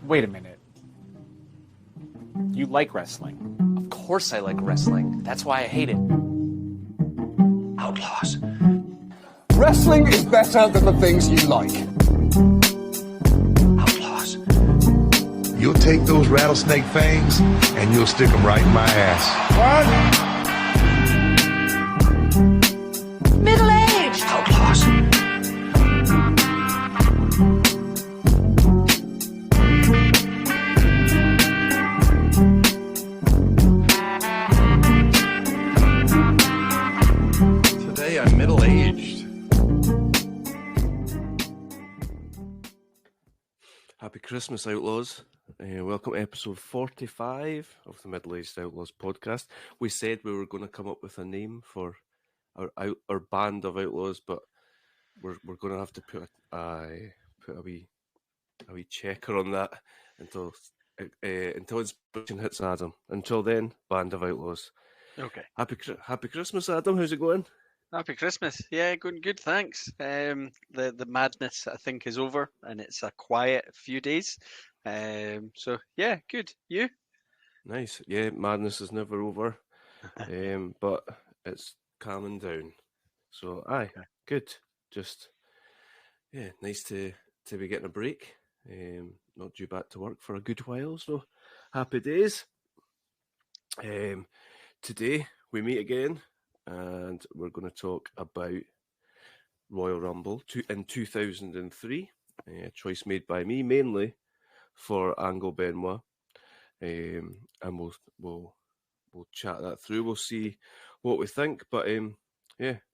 Wait a minute. You like wrestling? Of course I like wrestling. That's why I hate it. Outlaws. Wrestling is better than the things you like. Outlaws. You'll take those rattlesnake fangs and you'll stick them right in my ass. What? Middle-aged. Outlaws. Today I'm middle-aged. Happy Christmas, Outlaws. Welcome to episode 45 of the Middle-Aged Outlaws podcast. We said we were going to come up with a name for our band of outlaws, but we're going to have to put a wee checker on that until inspiration hits Adam. Until then, band of outlaws. Okay. Happy Christmas, Adam. How's it going? Happy Christmas. Yeah, going good, thanks. The madness, I think, is over, and it's a quiet few days. So yeah, good. You? Nice. Yeah, madness is never over, but it's calming down. So aye, good. Just nice to be getting a break. Not due back to work for a good while, so happy days. Today we meet again, and we're going to talk about Royal Rumble in 2003, a choice made by me mainly for Angle Benoit, and we'll chat that through. We'll see what we think, but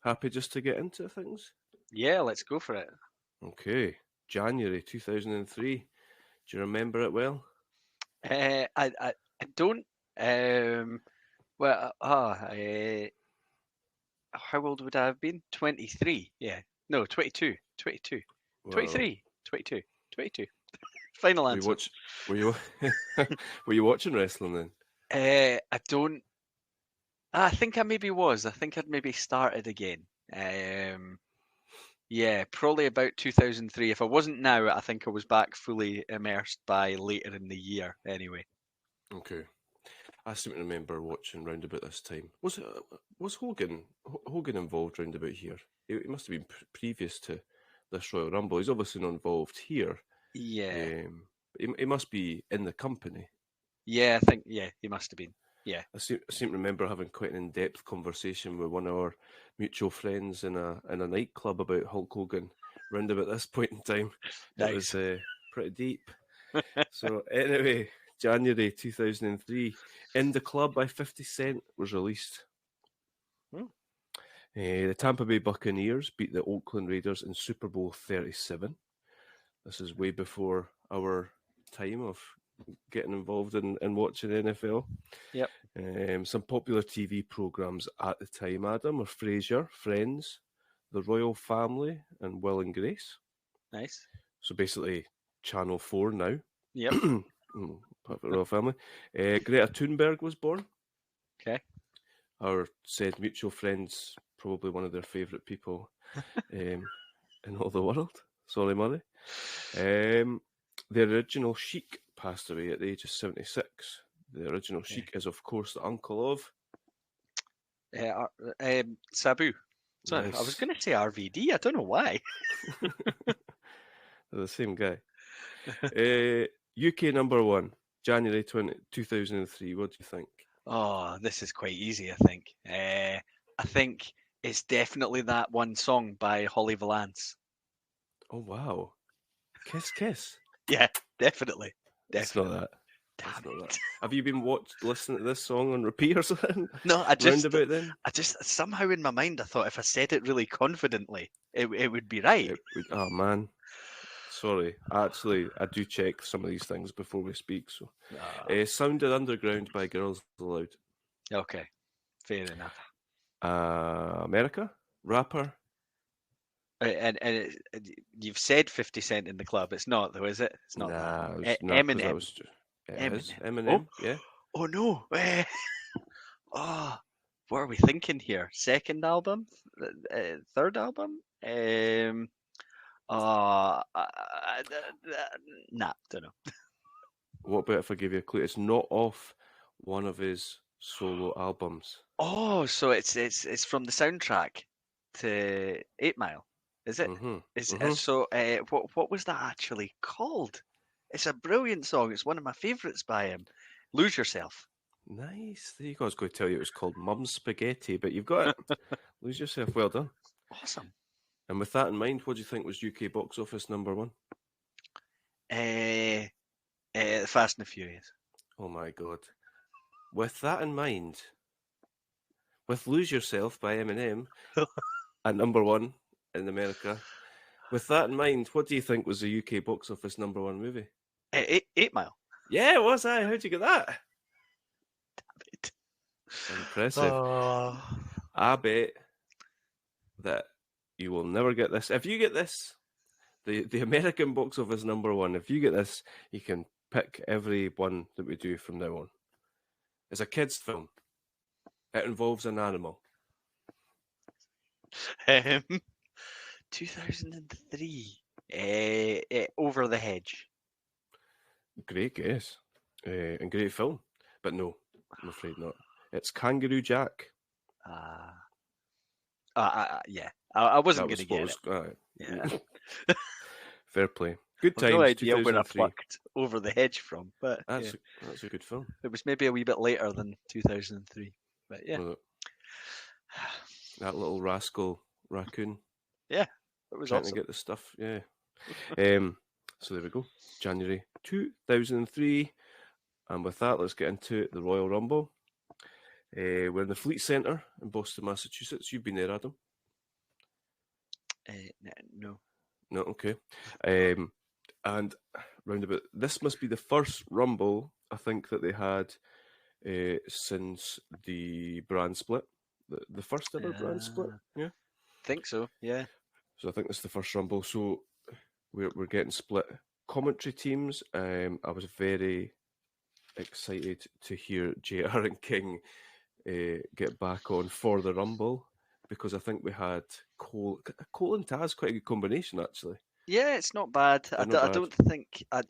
happy just to get into things. Yeah, let's go for it. Okay, January 2003. Do you remember it well? I don't. How old would I have been? 23. Yeah. No, 22. 22. Well, 23. 22. 22. Final answer. Were you watching wrestling then? I don't. I think I maybe was. I think I'd maybe started again. Yeah, probably about 2003. If I wasn't now, I think I was back fully immersed by later in the year. Anyway. Okay. I seem to remember watching round about this time. Was Hogan involved round about here? He must have been previous to this Royal Rumble. He's obviously not involved here. Yeah. He must be in the company. Yeah, I think he must have been. Yeah. I seem to remember having quite an in-depth conversation with one of our mutual friends in a nightclub about Hulk Hogan round about this point in time. Nice. It was pretty deep. So anyway, January 2003, In the Club by 50 Cent was released. The Tampa Bay Buccaneers beat the Oakland Raiders in Super Bowl 37. This is way before our time of getting involved in watching NFL. Yep. Some popular TV programs at the time, Adam, are Frasier, Friends, The Royal Family, and Will and Grace. Nice. So basically, Channel 4 now. Yep. Part of the Royal Family. Greta Thunberg was born. Okay. Our said mutual friends, probably one of their favourite people in all the world. Sorry, Murray. The original Sheik passed away at the age of 76. The original Sheik is, of course, the uncle of Sabu. So Nice. I was going to say RVD. I don't know why. They're the same guy. UK number one, January 2003. What do you think? Oh, this is quite easy, I think. I think it's definitely that one song by Holly Valance. Oh, wow. Kiss, Kiss. Yeah, definitely. It's not that. Damn It's not it. that. Have you been listening to this song on repeat or something? No, I just somehow in my mind I thought if I said it really confidently, it would be right. Oh, man. Sorry. Actually, I do check some of these things before we speak. So, Sounded Underground by Girls Aloud. Okay, fair enough. America? Rapper? And you've said 50 Cent in the club. It's not though, is it? It's not. Nah, that. it was Eminem. Eminem, yeah. Oh no. What are we thinking here? Second album? Third album? Nah, don't know. What about if I give you a clue? It's not off one of his solo albums. Oh, so it's from the soundtrack to 8 Mile, is it? Mm-hmm. Is Mm-hmm. so? What was that actually called? It's a brilliant song. It's one of my favourites by him. Lose Yourself. Nice. There you go. I was going to tell you it was called Mum's Spaghetti, but you've got it. Lose Yourself. Well done. Awesome. And with that in mind, what do you think was UK box office number one? Fast and the Furious. Oh my God. With that in mind, with Lose Yourself by Eminem at number one in America, with that in mind, what do you think was the UK box office number one movie? 8 Mile. Yeah, it was. How'd you get that? Damn it. Impressive. Oh. I bet that you will never get this. If you get this, the American box office number one, if you get this, you can pick every one that we do from now on. It's a kid's film. It involves an animal. 2003. Over the Hedge. Great guess. And great film. But no, I'm afraid not. It's Kangaroo Jack. Yeah. I wasn't That going was to get it. Yeah. Fair play. Good I've times. no idea where I 2003. plucked Over the Hedge from, but That's yeah. that's a good film. It was maybe a wee bit later than 2003. But yeah. Wasn't it? That little rascal raccoon Yeah. It was trying awesome. to get the stuff. Yeah. So there we go. January 2003. And with that, let's get into the Royal Rumble. We're in the Fleet Centre in Boston, Massachusetts. You've been there, Adam? No. No, okay. And roundabout, this must be the first Rumble I think that they had since the brand split, the first ever brand split. Yeah, Think so. Yeah. so I think this is the first Rumble. So we're getting split commentary teams. I was very excited to hear JR and King get back on for the Rumble, because I think we had Cole and Taz, quite a good combination actually. Yeah, it's not bad. I not bad. don't think. I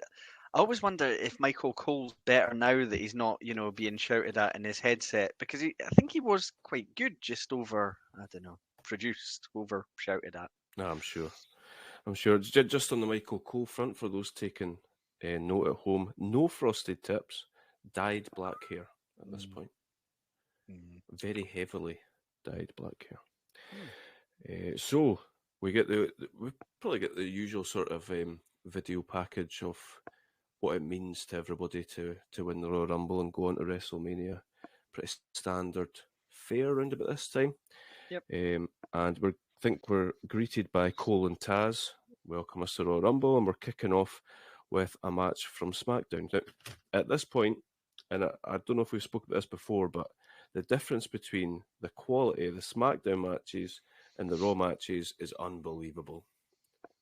always wonder if Michael Cole's better now that he's not, being shouted at in his headset, because I think he was quite good, just over, I don't know, produced, over shouted at. No, I'm sure. Just on the Michael Cole front, for those taking note at home, no frosted tips, dyed black hair at this point. Very heavily dyed black hair. So we probably get the usual sort of video package of what it means to everybody to win the Royal Rumble and go on to WrestleMania. Pretty standard fare around about this time. Yep. And we're greeted by Cole and Taz. Welcome us to Royal Rumble, and we're kicking off with a match from Smackdown. Now, at this point, and I don't know if we've spoken about this before, but the difference between the quality of the Smackdown matches and the Raw matches is unbelievable.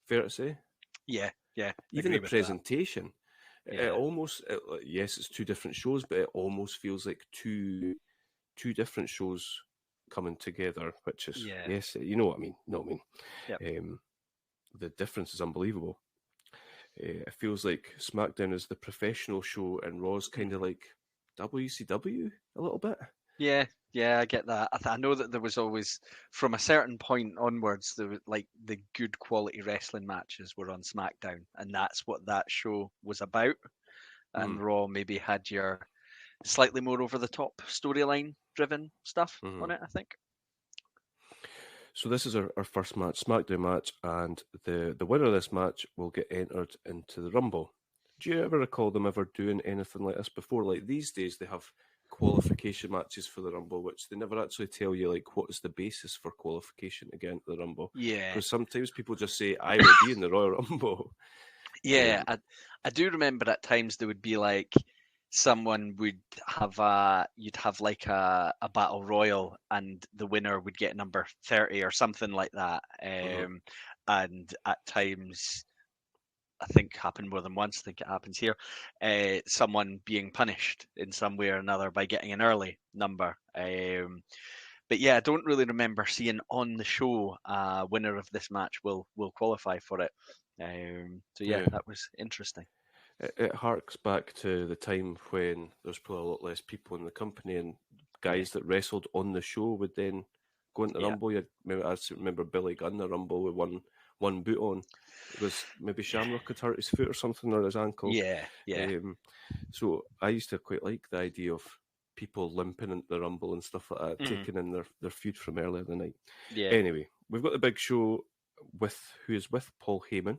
Fair to say? Yeah. Even agree the with presentation, Yeah. it almost, yes, it's two different shows, but it almost feels like two different shows coming together, which is, Yeah. yes, you know what I mean. Yep. The difference is unbelievable. It feels like SmackDown is the professional show and Raw's kind of like WCW a little bit. Yeah, I get that. I know that there was always, from a certain point onwards, there was like the good quality wrestling matches were on SmackDown, and that's what that show was about. And Raw maybe had your slightly more over the top storyline driven stuff on it, I think. So this is our first match, SmackDown match, and the winner of this match will get entered into the Rumble. Do you ever recall them ever doing anything like this before? Like these days, they have qualification matches for the Rumble, which they never actually tell you like what is the basis for qualification to get into the Rumble. Yeah. Because sometimes people just say, "I will be in the Royal Rumble." Yeah, I do remember at times there would be like someone would have you'd have like a battle royal, and the winner would get number 30 or something like that. And at times, I think happened more than once. I think it happens here. Someone being punished in some way or another by getting an early number. But yeah, I don't really remember seeing on the show winner of this match will qualify for it. So yeah, that was interesting. It harks back to the time when there's probably a lot less people in the company, and guys that wrestled on the show would then go into Yeah. Rumble. I remember Billy Gunn the Rumble with one boot on. It was maybe Shamrock had hurt his foot or something, or his ankle. Yeah. So I used to quite like the idea of people limping into the Rumble and stuff like that, taking in their feud from earlier in the night. Yeah. Anyway, we've got the big show who is with Paul Heyman,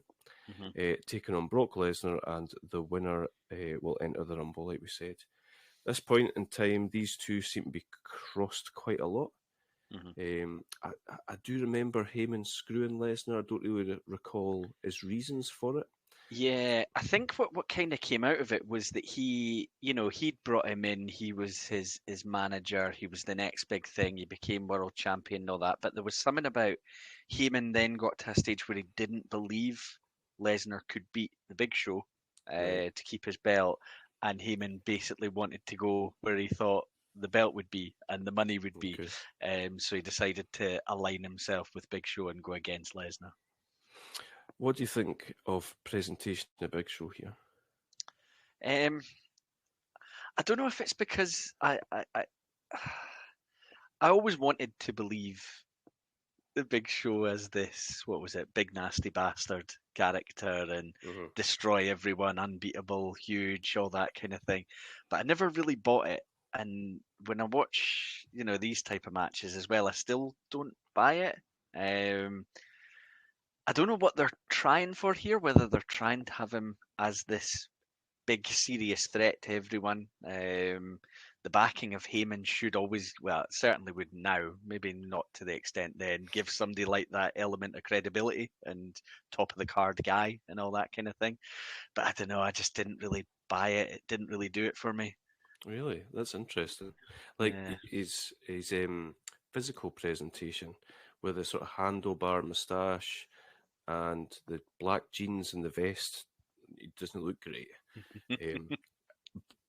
taking on Brock Lesnar, and the winner will enter the Rumble, like we said. At this point in time, these two seem to be crossed quite a lot. I do remember Heyman screwing Lesnar. I don't really recall his reasons for it. Yeah, I think what kind of came out of it was that he'd brought him in. He was his manager. He was the next big thing. He became world champion and all that. But there was something about Heyman then got to a stage where he didn't believe Lesnar could beat the Big Show to keep his belt, and Heyman basically wanted to go where he thought the belt would be and the money would be. So he decided to align himself with Big Show and go against Lesnar. What do you think of presentation of Big Show here? I don't know if it's because I always wanted to believe the Big Show as this, what was it, big nasty bastard character and destroy everyone, unbeatable, huge, all that kind of thing. But I never really bought it. And when I watch, these type of matches as well, I still don't buy it. I don't know what they're trying for here, whether they're trying to have him as this big, serious threat to everyone. The backing of Heyman should always, well, it certainly would now, maybe not to the extent then, give somebody like that element of credibility and top of the card guy and all that kind of thing. But I don't know, I just didn't really buy it. It didn't really do it for me. Really? That's interesting. Like his physical presentation with the sort of handlebar moustache and the black jeans and the vest, it doesn't look great.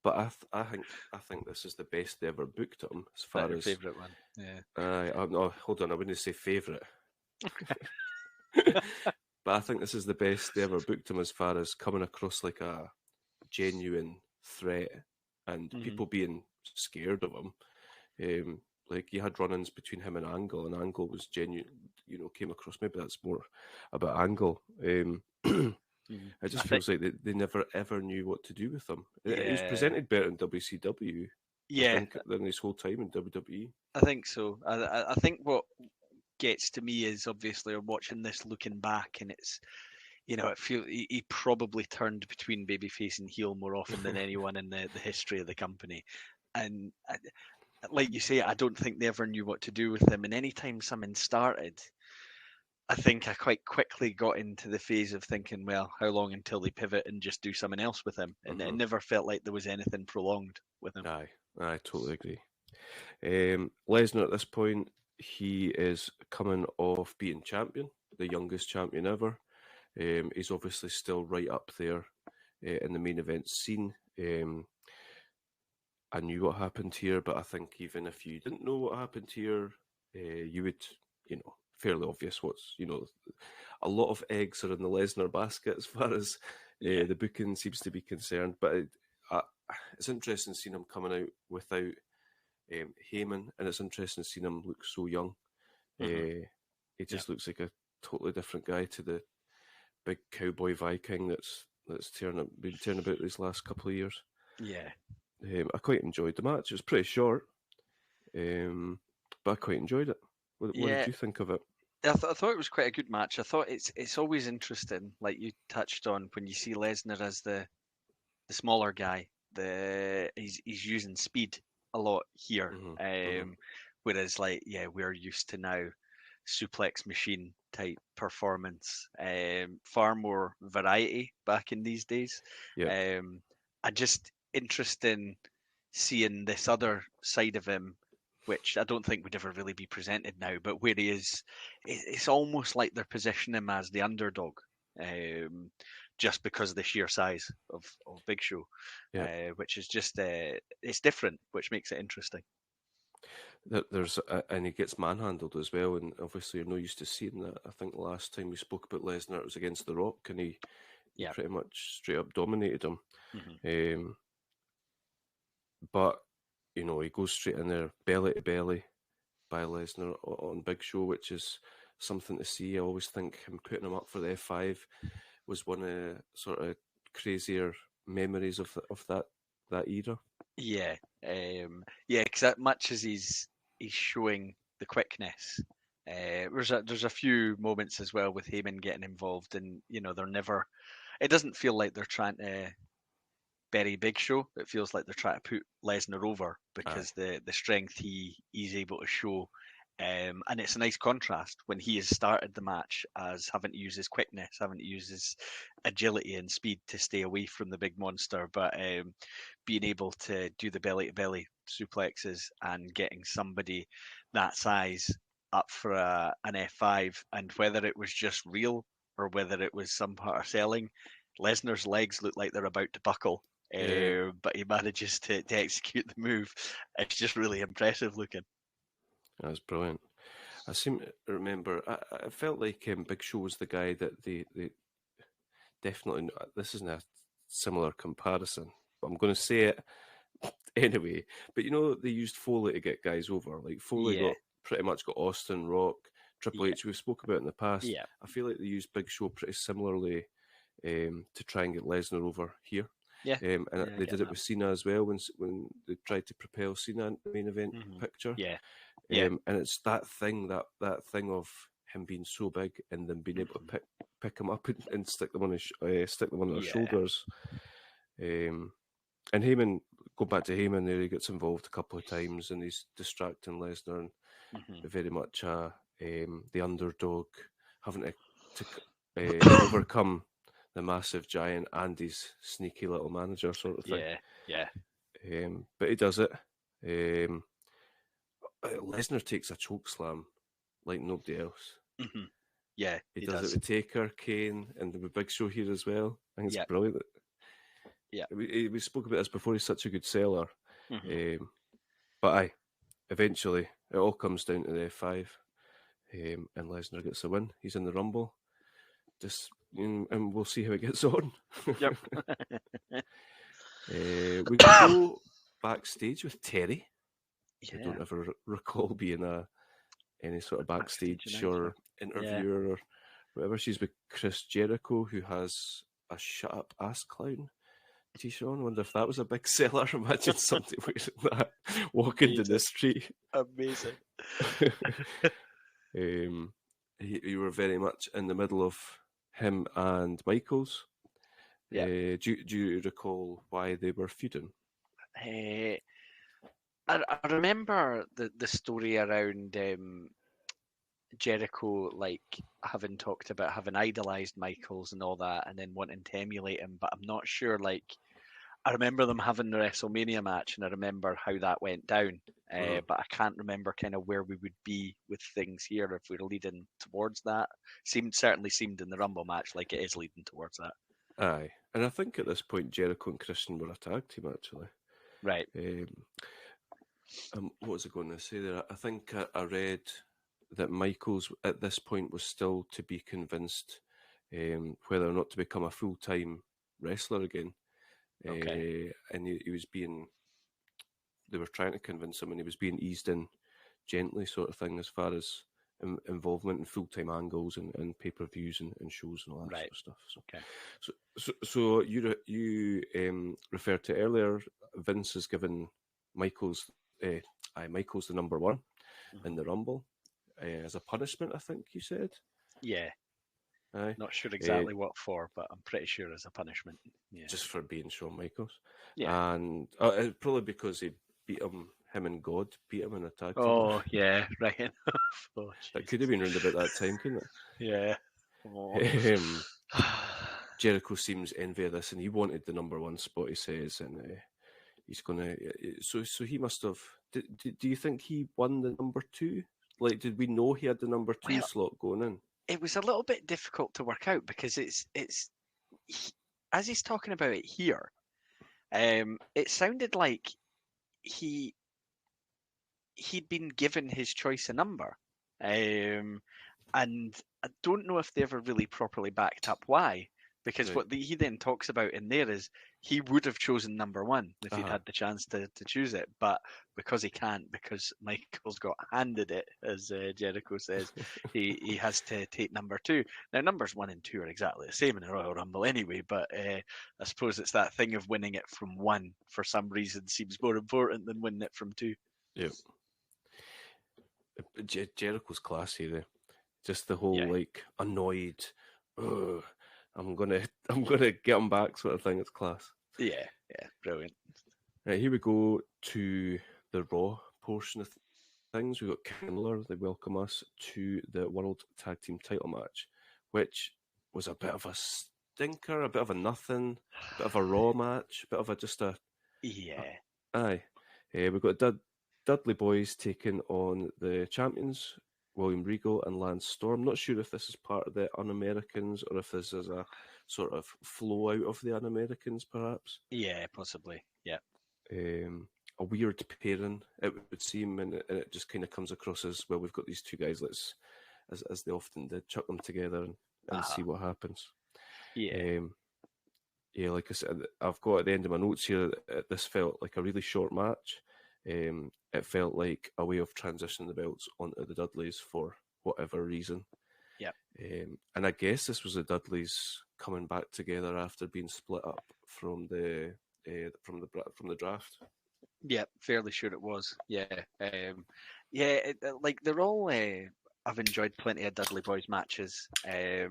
But I think this is the best they ever booked him as far as favourite one. Yeah. No, hold on, I wouldn't say favourite. But I think this is the best they ever booked him as far as coming across like a genuine threat and people being scared of him. Like you had run-ins between him and Angle was genuine, came across. Maybe that's more about Angle. It just feels like they never ever knew what to do with him. He was presented better in WCW, than this whole time in WWE. I think so. I think what gets to me is obviously watching this looking back, and it's it feels he probably turned between babyface and heel more often than anyone in the history of the company, and like you say, I don't think they ever knew what to do with him. And anytime something started, I think I quite quickly got into the phase of thinking, well, how long until they pivot and just do something else with him? And it never felt like there was anything prolonged with him. I totally agree. Lesnar at this point, he is coming off being champion, the youngest champion ever. He's obviously still right up there in the main event scene. I knew what happened here, but I think even if you didn't know what happened here, you would, fairly obvious what's, a lot of eggs are in the Lesnar basket as far as the booking seems to be concerned. But it's interesting seeing him coming out without Heyman, and it's interesting seeing him look so young. He just looks like a totally different guy to the big cowboy Viking that's been turning about these last couple of years. Yeah. I quite enjoyed the match. It was pretty short, but I quite enjoyed it. What did you think of it? I thought it was quite a good match. I thought it's always interesting, like you touched on, when you see Lesnar as the smaller guy. He's using speed a lot here, whereas we're used to now suplex machine type performance, far more variety back in these days. I just interesting seeing this other side of him, which I don't think would ever really be presented now, but where he is, it's almost like they're positioning him as the underdog, just because of the sheer size of Big Show, which is just, it's different, which makes it interesting. And he gets manhandled as well, and obviously you're not used to seeing that. I think the last time we spoke about Lesnar, it was against The Rock, and he Yeah. pretty much straight up dominated him. Mhm. But he goes straight in there, belly to belly, by Lesnar on Big Show, which is something to see. I always think him putting him up for the F5 was one of sort of crazier memories of that era. Yeah, because that much as he's showing the quickness, there's a few moments as well with Heyman getting involved, and they're never. It doesn't feel like they're trying to bury Big Show. It feels like they're trying to put Lesnar over because the strength he's able to show. And it's a nice contrast when he has started the match as having to use his quickness, having to use his agility and speed to stay away from the big monster, but being able to do the belly to belly suplexes and getting somebody that size up for an F5, and whether it was just real or whether it was some part of selling, Lesnar's legs look like they're about to buckle. Yeah. But he manages to execute the move. It's just really impressive looking. That was brilliant. I seem to remember, I felt like Big Show was the guy that they definitely, this isn't a similar comparison, but I'm going to say it anyway. But they used Foley to get guys over. Like Foley Yeah. pretty much got Austin, Rock, Triple H, we've spoke about in the past. Yeah. I feel like they used Big Show pretty similarly to try and get Lesnar over here. Yeah. And they did it with Cena as well when they tried to propel Cena into the main event picture. Yeah. And it's that thing of him being so big and then being able to pick him up and stick them on their shoulders. And Heyman, go back to Heyman there, he gets involved a couple of times and he's distracting Lesnar and very much the underdog having to overcome the massive giant and his sneaky little manager sort of thing. Yeah. But he does it. Lesnar takes a choke slam like nobody else. Yeah, he does it with Taker, Kane, and with Big Show here as well. I think it's brilliant. Yeah, we spoke about this before. He's such a good seller. But eventually it all comes down to the F5, and Lesnar gets the win. He's in the Rumble. And we'll see how it gets on. Yep. We go backstage with Terry. Yeah. I don't ever recall being any sort of backstage or interviewer or whatever. She's with Chris Jericho, who has a "Shut Up Ass Clown" t-shirt on. I wonder if that was a big seller. Imagine somebody wearing that walking down the street. Amazing. You were very much in the middle of him and Michaels. Yeah. Do you recall why they were feuding? I remember the story around Jericho, like having talked about having idolized Michaels and all that, and then wanting to emulate him. But I'm not sure. Like, I remember them having the WrestleMania match, and I remember how that went down. But I can't remember kind of where we would be with things here if we were leading towards that. Certainly seemed in the Rumble match like it is leading towards that. Aye, and I think at this point Jericho and Christian were a tag team actually. Right. What was I going to say there? I think I read that Michaels at this point was still to be convinced whether or not to become a full-time wrestler again. Okay. And he was being, they were trying to convince him, and he was being eased in gently, sort of thing, as far as involvement in full-time angles and pay-per-views and shows and all that sort of stuff. So you referred to earlier, Vince has given Michaels the number one in the Rumble as a punishment, I think you said. Yeah. Aye. Not sure exactly what for, but I'm pretty sure as a punishment. Yeah. Just for being Shawn Michaels. Yeah. And probably because he beat him and God beat him in a tag team. Oh, yeah, right. Oh, that could have been around about that time, couldn't it? Yeah. Oh. Jericho seems envy of this, and he wanted the number one spot, he says, and he's going to... So he must have... Do you think he won the number two? Like, did we know he had the number two slot going in? It was a little bit difficult to work out because it's as he's talking about it here, it sounded like he'd been given his choice a number, and I don't know if they ever really properly backed up why, Because Right. what he then talks about in there is he would have chosen number one if he'd Uh-huh. had the chance to choose it, but because he can't, because Michael's got handed it, as Jericho says, he has to take number two. Now, numbers 1 and 2 are exactly the same in the Royal Rumble anyway, but I suppose it's that thing of winning it from 1 for some reason seems more important than winning it from 2. Yep. Jericho's classy there. Just the whole Yeah. like annoyed, "Ugh, I'm gonna get him back" sort of thing. It's class. Yeah, brilliant. Right, here we go to the Raw portion of things. We've got Kindler. They welcome us to the World Tag Team title match, which was a bit of a stinker, a bit of a nothing, a bit of a Raw match, a bit of a just a Yeah. aye. We've got Dudley Boys taking on the champions, William Regal and Lance Storm. Not sure if this is part of the Un-Americans or if this is a sort of flow out of the Un-Americans, perhaps. Yeah, possibly. Yeah. A weird pairing, it would seem, and it just kind of comes across as, well, we've got these two guys, let's, as they often did, chuck them together and see what happens. Yeah. Yeah, like I said, I've got at the end of my notes here, this felt like a really short match. It felt like a way of transitioning the belts onto the Dudleys for whatever reason. Yep. And I guess this was the Dudleys coming back together after being split up from the draft. Yeah, fairly sure it was. Yeah, like they're all. I've enjoyed plenty of Dudley Boys matches. I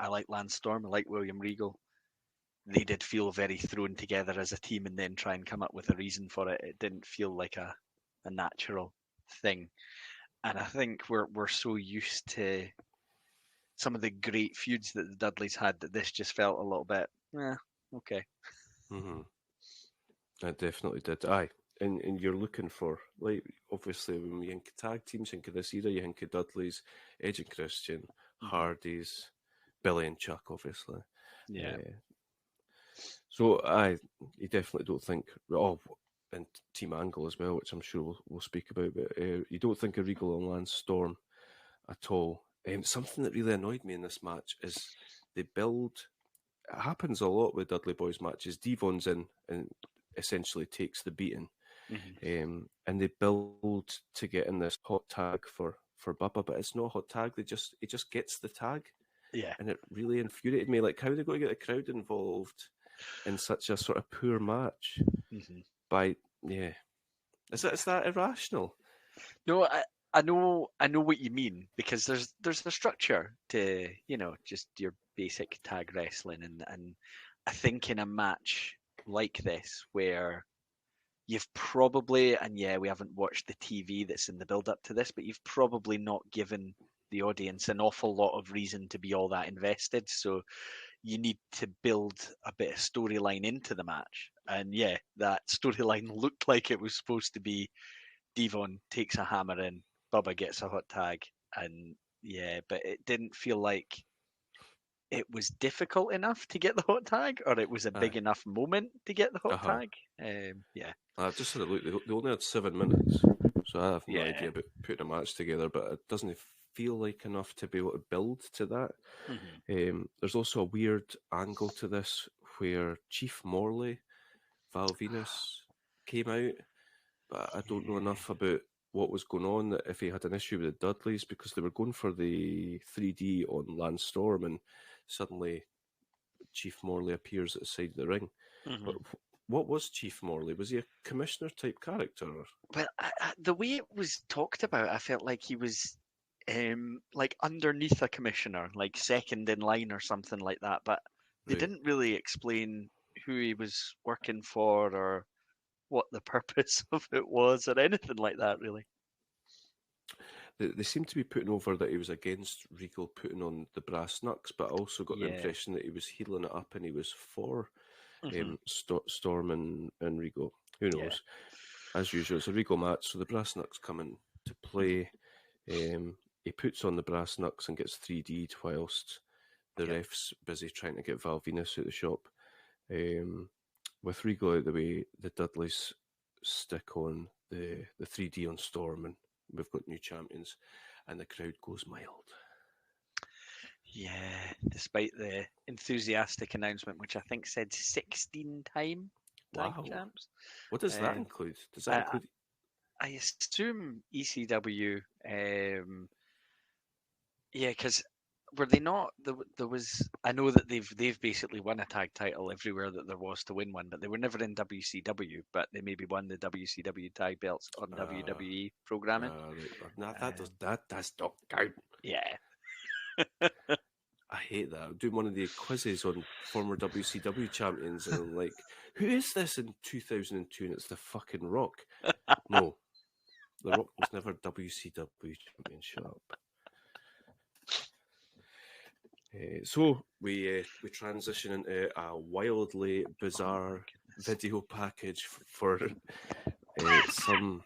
like Lance Storm. I like William Regal. They did feel very thrown together as a team, and then try and come up with a reason for it. It didn't feel like a natural thing. And I think we're so used to some of the great feuds that the Dudleys had that this just felt a little bit, okay. Mm-hmm. I definitely did. Aye. And you're looking for, like, obviously when we think tag teams, think of this era, you think of Dudley's, Edge and Christian, Hardy's, Billy and Chuck, obviously. Yeah. So you definitely don't think, and Team Angle as well, which I'm sure we'll speak about, but you don't think of Regal and Lance Storm at all. Something that really annoyed me in this match is they build. It happens a lot with Dudley Boys matches. Devon's in and essentially takes the beating, and they build to get in this hot tag for Bubba, but it's not a hot tag. He just gets the tag, and it really infuriated me. Like, how are they going to get the crowd involved in such a sort of poor match? Is that irrational? No, I know what you mean, because there's a structure to, just your basic tag wrestling, and I think in a match like this where you've probably, and we haven't watched the TV that's in the build up to this, but you've probably not given the audience an awful lot of reason to be all that invested, so you need to build a bit of storyline into the match. And that storyline looked like it was supposed to be Devon takes a hammer in, Bubba gets a hot tag, and but it didn't feel like it was difficult enough to get the hot tag, or it was a big enough moment to get the hot tag. I've just had a look. They only had 7 minutes, so I have no idea about putting a match together, but it doesn't feel like enough to be able to build to that. There's also a weird angle to this where Chief Morley, Val Venus, came out, but I don't know enough about what was going on, that if he had an issue with the Dudleys, because they were going for the 3D on Lance Storm, and suddenly Chief Morley appears at the side of the ring. But what was Chief Morley? Was he a commissioner type character? Well, the way it was talked about, I felt like he was like underneath a commissioner, like second in line or something like that. But they didn't really explain who he was working for or what the purpose of it was or anything like that, really. They seem to be putting over that he was against Regal putting on the brass knucks, but I also got the impression that he was healing it up and he was for Storm and Regal. Who knows? As usual, it's a Regal match, so the brass knucks come into play. He puts on the brass knucks and gets 3D'd whilst the ref's busy trying to get Val Venus out of the shop. With Regal out of the way, the Dudleys stick on the 3D on Storm, and we've got new champions, and the crowd goes mild. Yeah, despite the enthusiastic announcement, which I think said 16 tag Wow. champs. What does that Um, include? Does that include? I assume ECW. Yeah, because were they not? There was. I know that they've basically won a tag title everywhere that there was to win one, but they were never in WCW. But they maybe won the WCW tag belts on WWE programming. Right. That's not count. Yeah. I hate that. I'm doing one of the quizzes on former WCW champions, and I'm like, who is this in 2002? And it's the fucking Rock. No, the Rock was never WCW champion. Shut up. So we transition into a wildly bizarre video package for some.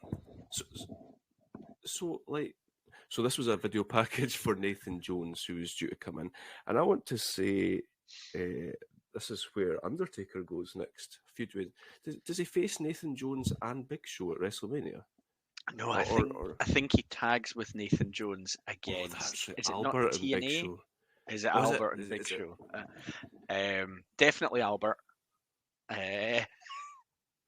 So this was a video package for Nathan Jones, who was due to come in, and I want to say this is where Undertaker goes next. Feud with does he face Nathan Jones and Big Show at WrestleMania? No, I think he tags with Nathan Jones again. That's right. Is it Albert not and Big TNA? Show. Is it Was Albert it? and Big Is Show? Definitely Albert. Yeah,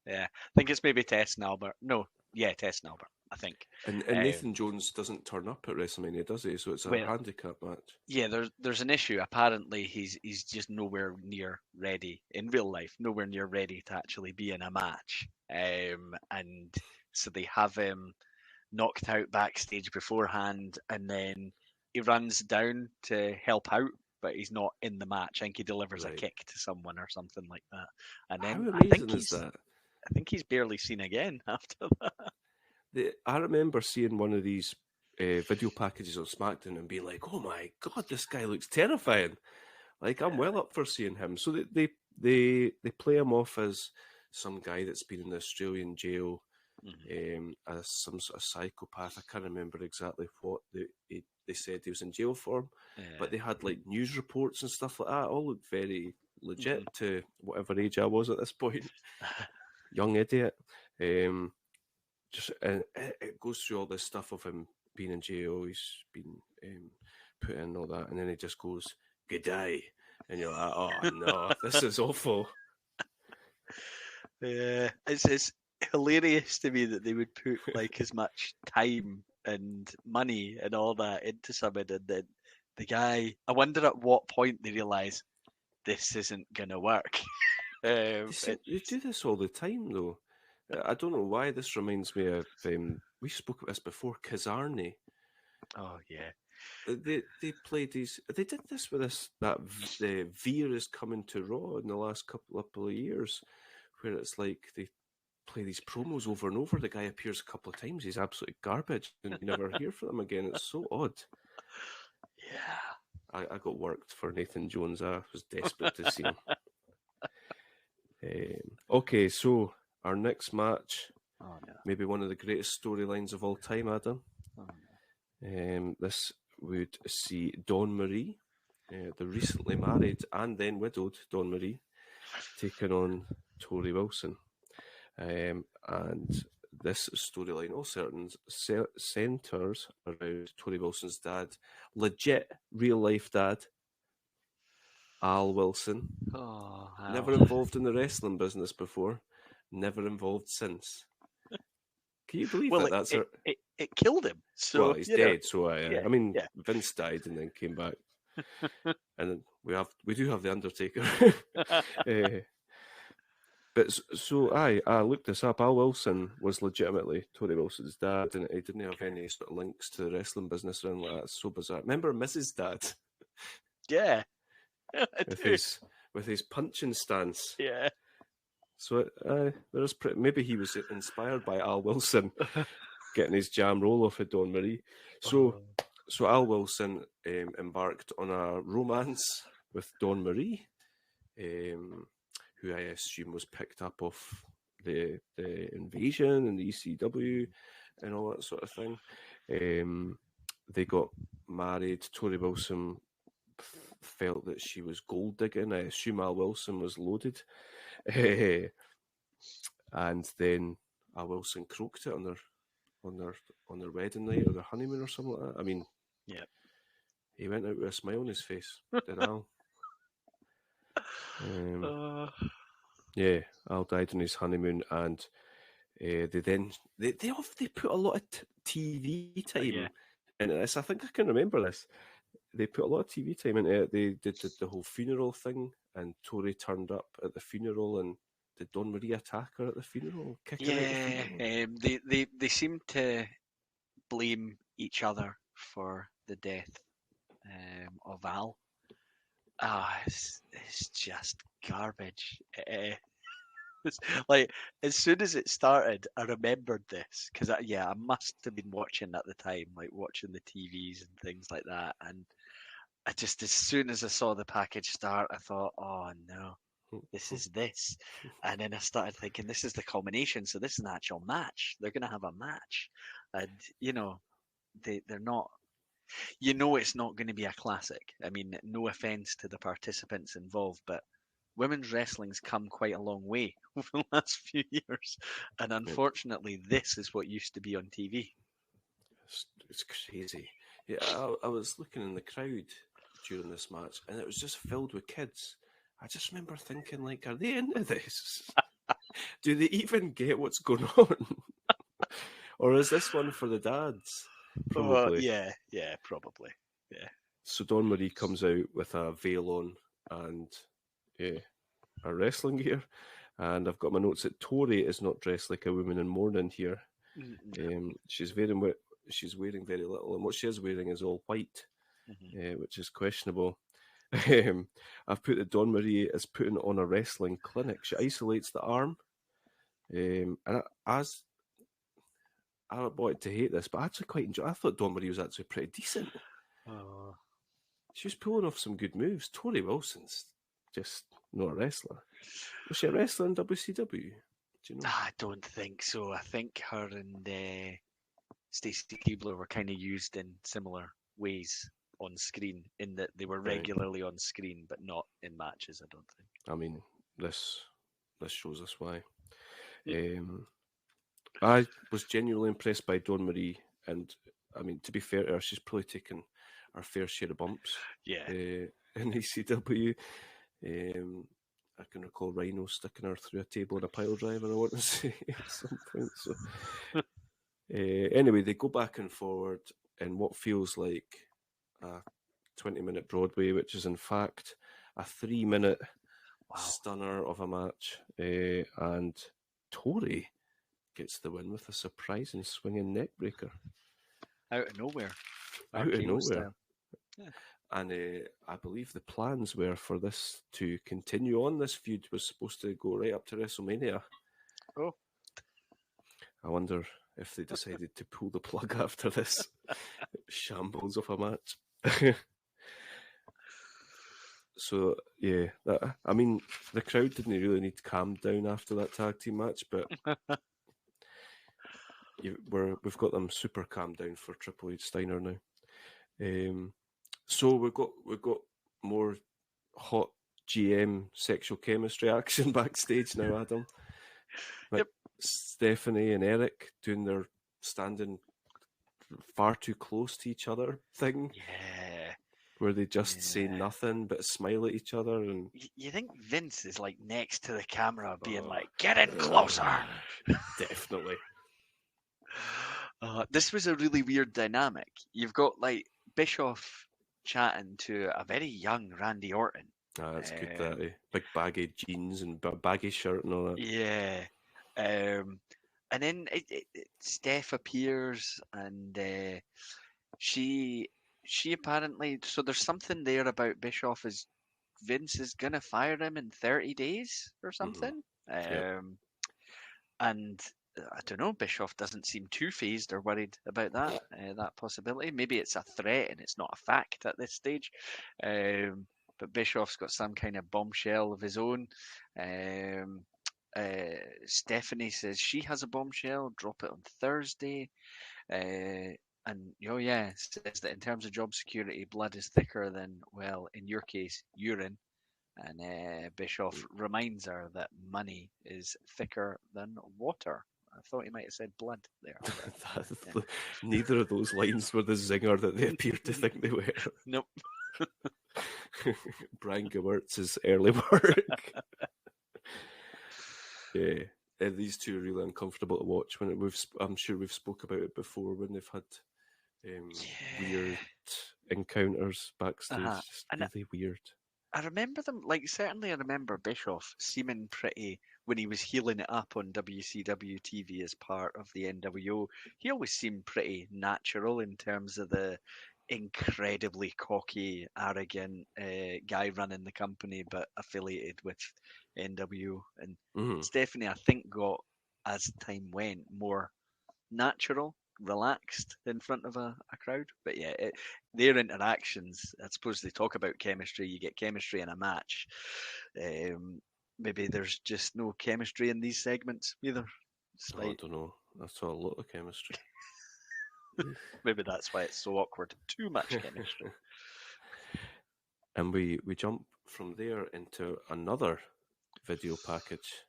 I think it's maybe Tess and Albert. No, yeah, Tess and Albert, I think. And Nathan Jones doesn't turn up at WrestleMania, does he? So it's a handicap match. Yeah, there's an issue. Apparently, he's just nowhere near ready in real life. Nowhere near ready to actually be in a match. And so they have him knocked out backstage beforehand, and then he runs down to help out, but he's not in the match. I think he delivers a kick to someone or something like that. And then How amazing is that? I think he's barely seen again after that. I remember seeing one of these video packages on Smackdown and being like, "Oh my god, this guy looks terrifying!" Like I'm well up for seeing him. So they play him off as some guy that's been in the Australian jail, as some sort of psychopath. I can't remember exactly what they said he was in jail for, but they had like news reports and stuff like that. All looked very legit to whatever age I was at this point. Young idiot. And it goes through all this stuff of him being in jail. He's been put in all that, and then he just goes, "Good day," and you're like, "Oh no, this is awful." Yeah, it's hilarious to me that they would put like as much time and money and all that into someone, and then the guy. I wonder at what point they realise this isn't gonna work. They do this all the time, though. I don't know why this reminds me of. We spoke about this before. Kazarni. Oh yeah. They played these. They did this with this. The Veer is coming to Raw in the last couple of years, where it's like they play these promos over and over. The guy appears a couple of times. He's absolutely garbage, and you never hear from him again. It's so odd. Yeah. I got worked for Nathan Jones. I was desperate to see him. Okay, so our next match, maybe one of the greatest storylines of all time, Adam. This would see Dawn Marie, the recently married and then widowed Dawn Marie, taking on Torie Wilson. And this storyline all centres around Torie Wilson's dad, legit real-life dad, Al Wilson. Oh, Al. Never involved in the wrestling business before, never involved since. Can you believe that? It killed him. So well, he's dead. So I mean, Vince died and then came back, and then we do have the Undertaker. But so I looked this up. Al Wilson was legitimately Torie Wilson's dad, and he didn't have any sort of links to the wrestling business or anything like that. It's so bizarre. Remember Mrs. Dad? Yeah. with his punching stance. Yeah. So maybe he was inspired by Al Wilson getting his jam roll off of Dawn Marie. So Al Wilson embarked on a romance with Dawn Marie, who I assume was picked up off the Invasion and the ECW and all that sort of thing. They got married. Torie Wilson felt that she was gold digging. I assume Al Wilson was loaded. And then Al Wilson croaked it on their wedding night or their honeymoon or something like that. I mean, He went out with a smile on his face. Did Al? Yeah, Al died on his honeymoon, and they put a lot of TV time yeah. into this. I think I can remember this. They put a lot of TV time into it. They did the whole funeral thing, and Torie turned up at the funeral, and did Dawn Marie attack her at the funeral? Kick her out the funeral? They seem to blame each other for the death of Al. It's just garbage. It's like, as soon as it started, I remembered this because I must have been watching at the time, like watching the TVs and things like that. And I just, as soon as I saw the package start, I thought, oh no, this is this. And then I started thinking, this is the culmination. So this is an actual match. They're going to have a match, and they're not. It's not going to be a classic. I mean, no offense to the participants involved, but women's wrestling's come quite a long way over the last few years, and unfortunately, this is what used to be on TV. It's crazy. Yeah, I was looking in the crowd during this match, and it was just filled with kids. I just remember thinking, like, are they into this? Do they even get what's going on? Or is this one for the dads? Probably. Yeah, probably. Yeah. So Dawn Marie comes out with a veil on and a wrestling gear. And I've got my notes that Torie is not dressed like a woman in mourning here. She's wearing very little, and what she is wearing is all white, which is questionable. I've put that Dawn Marie is putting on a wrestling clinic. She isolates the arm, and I wanted to hate this, but I actually quite enjoy. I thought Dawn Marie was actually pretty decent. She was pulling off some good moves. Torie Wilson's just not a wrestler. Was she a wrestler in WCW? Do you know? I don't think so. I think her and Stacey Keebler were kind of used in similar ways on screen, in that they were regularly on screen, but not in matches, I don't think. I mean, this shows us why. I was genuinely impressed by Dawn Marie, and I mean, to be fair to her, she's probably taken her fair share of bumps. Yeah. In ECW. I can recall Rhino sticking her through a table in a pile driver, I want to say, at some point. So, anyway, they go back and forward in what feels like a 20-minute Broadway, which is in fact a 3-minute stunner of a match. And Torie gets the win with a surprising swinging neck breaker. Out of nowhere. Out of nowhere. Yeah. And I believe the plans were for this to continue on. This feud was supposed to go right up to WrestleMania. Oh. I wonder if they decided to pull the plug after this shambles of a match. So, yeah. I mean, the crowd didn't really need to calm down after that tag team match, but we've got them super calmed down for Triple H Steiner now. So we've got more hot GM sexual chemistry action backstage now, Adam. Like Stephanie and Eric doing their standing far too close to each other thing. Yeah. Where they just say nothing but smile at each other. And you think Vince is like next to the camera being like, get in closer. Definitely. This was a really weird dynamic. You've got like Bischoff chatting to a very young Randy Orton. That's good, that big baggy jeans and baggy shirt and all that. Yeah. And then Steph appears, and she apparently, so there's something there about Bischoff, is Vince is gonna fire him in 30 days or something. And I don't know, Bischoff doesn't seem too phased or worried about that possibility. Maybe it's a threat and it's not a fact at this stage. But Bischoff's got some kind of bombshell of his own. Stephanie says she has a bombshell, drop it on Thursday. And says that in terms of job security, blood is thicker than, well, in your case, urine. And Bischoff reminds her that money is thicker than water. I thought he might have said blood there. Neither of those lines were the zinger that they appeared to think they were. Nope. Brian Gewirtz's early work. Yeah, these two are really uncomfortable to watch. I'm sure we've spoke about it before when they've had weird encounters backstage. Just really weird. I remember them, certainly I remember Bischoff seeming pretty, when he was healing it up on WCW TV as part of the NWO, he always seemed pretty natural in terms of the incredibly cocky, arrogant guy running the company, but affiliated with NWO. And Stephanie, I think, got, as time went, more natural, relaxed in front of a crowd. But yeah, their interactions, I suppose they talk about chemistry. You get chemistry in a match. Maybe there's just no chemistry in these segments either. I don't know. I saw a lot of chemistry. Maybe that's why it's so awkward. Too much chemistry. And we jump from there into another video package.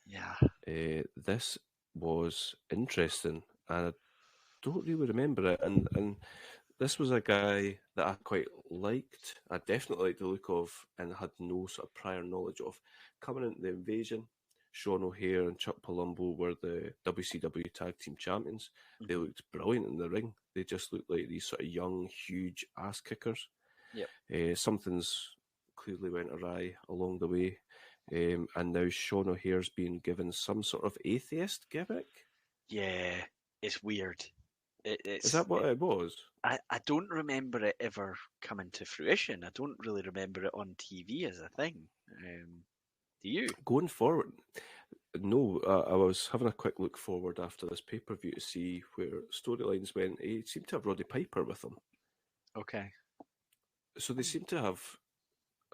Yeah. This was interesting, and I don't really remember it. And this was a guy that I quite liked. I definitely liked the look of, and had no sort of prior knowledge of. Coming into the Invasion, Sean O'Haire and Chuck Palumbo were the WCW Tag Team Champions. They looked brilliant in the ring. They just looked like these sort of young, huge ass kickers. Yep. Something's clearly went awry along the way. And now Sean O'Hare's being given some sort of atheist gimmick. Yeah, it's weird. Is that what it was? I don't remember it ever coming to fruition. I don't really remember it on TV as a thing. Do you? Going forward, no. I was having a quick look forward after this pay-per-view to see where storylines went. He seemed to have Roddy Piper with him. Okay. So they seem to have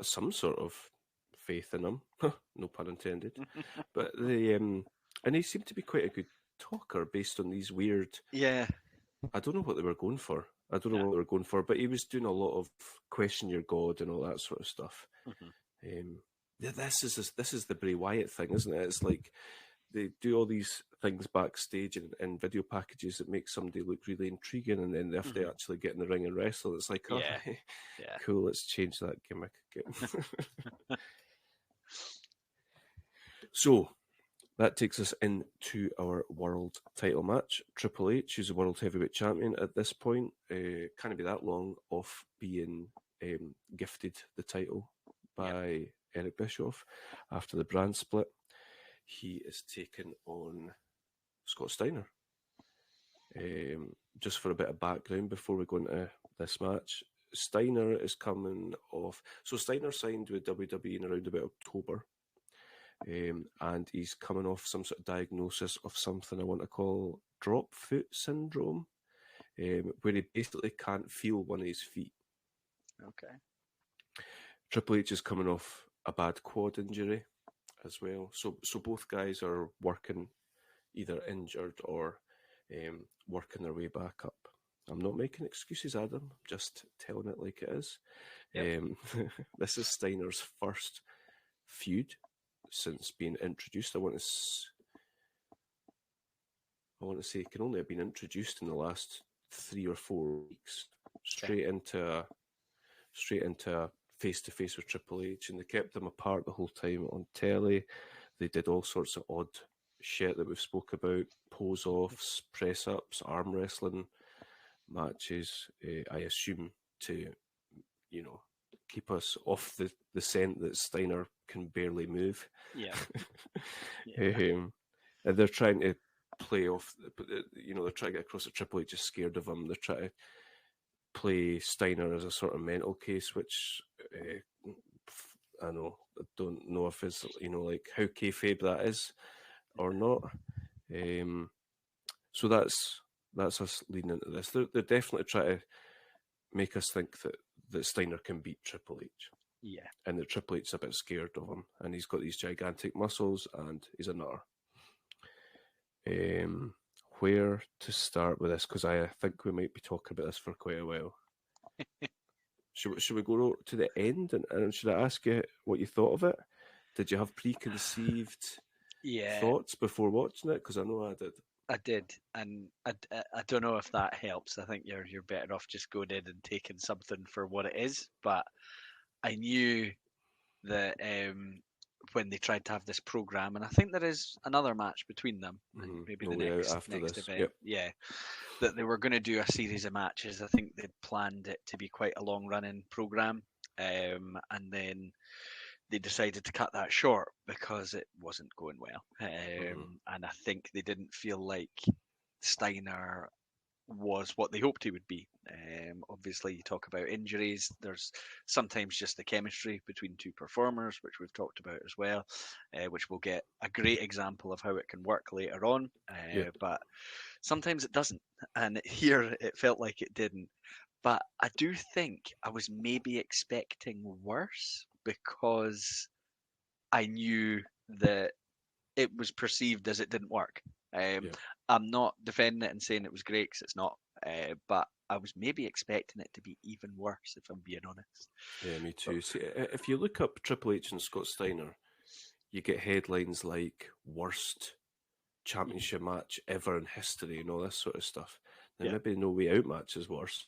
some sort of faith in him. No pun intended. But they and he seemed to be quite a good talker based on these weird. Yeah. I don't know what they were going for. I don't know what they were going for, but he was doing a lot of question your God and all that sort of stuff. This is the Bray Wyatt thing, isn't it? It's like they do all these things backstage in video packages that make somebody look really intriguing, and then if they actually get in the ring and wrestle, it's like, cool, let's change that gimmick again. So that takes us into our world title match. Triple H, who's the world heavyweight champion at this point, can't be that long off being gifted the title by Eric Bischoff after the brand split. He is taking on Scott Steiner. Just for a bit of background before we go into this match, Steiner is coming off. So Steiner signed with WWE in around about October. And he's coming off some sort of diagnosis of something I want to call drop foot syndrome, where he basically can't feel one of his feet. Okay. Triple H is coming off a bad quad injury as well. So both guys are working either injured or working their way back up. I'm not making excuses, Adam, just telling it like it is. Yep. This is Steiner's first feud since being introduced. I want to say it can only have been introduced in the last 3 or 4 weeks, straight into face-to-face with Triple H, and they kept them apart the whole time on telly. They did all sorts of odd shit that we've spoke about, pose-offs, press-ups, arm wrestling matches, I assume to, keep us off the scent that Steiner can barely move. Yeah. And they're trying to play off, they're trying to get across that Triple H is scared of him. They're trying to play Steiner as a sort of mental case, which I don't know if it's, like how kayfabe that is or not. So that's us leading into this. They're definitely trying to make us think that Steiner can beat Triple H. Yeah. And that Triple H is a bit scared of him, and he's got these gigantic muscles, and he's a nutter. Where to start with this? Because I think we might be talking about this for quite a while. Should we go to the end, and should I ask you what you thought of it? Did you have preconceived Yeah, thoughts before watching it? Because I know I did. I did, and I don't know if that helps. I think you're better off just going in and taking something for what it is. But I knew that when they tried to have this program, and I think there is another match between them, and maybe No the way out next after this. event. Yep. Yeah, that they were going to do a series of matches. I think they planned it to be quite a long running program, and then they decided to cut that short because it wasn't going well. And I think they didn't feel like Steiner was what they hoped he would be. Obviously, you talk about injuries. There's sometimes just the chemistry between two performers, which we've talked about as well, which we'll get a great example of how it can work later on. But sometimes it doesn't. And here it felt like it didn't. But I do think I was maybe expecting worse because I knew that it was perceived as it didn't work. I'm not defending it and saying it was great because it's not, but I was maybe expecting it to be even worse, if I'm being honest. Yeah, me too. See, if you look up Triple H and Scott Steiner, you get headlines like worst championship match ever in history and all this sort of stuff. Now, maybe No Way Out match is worse.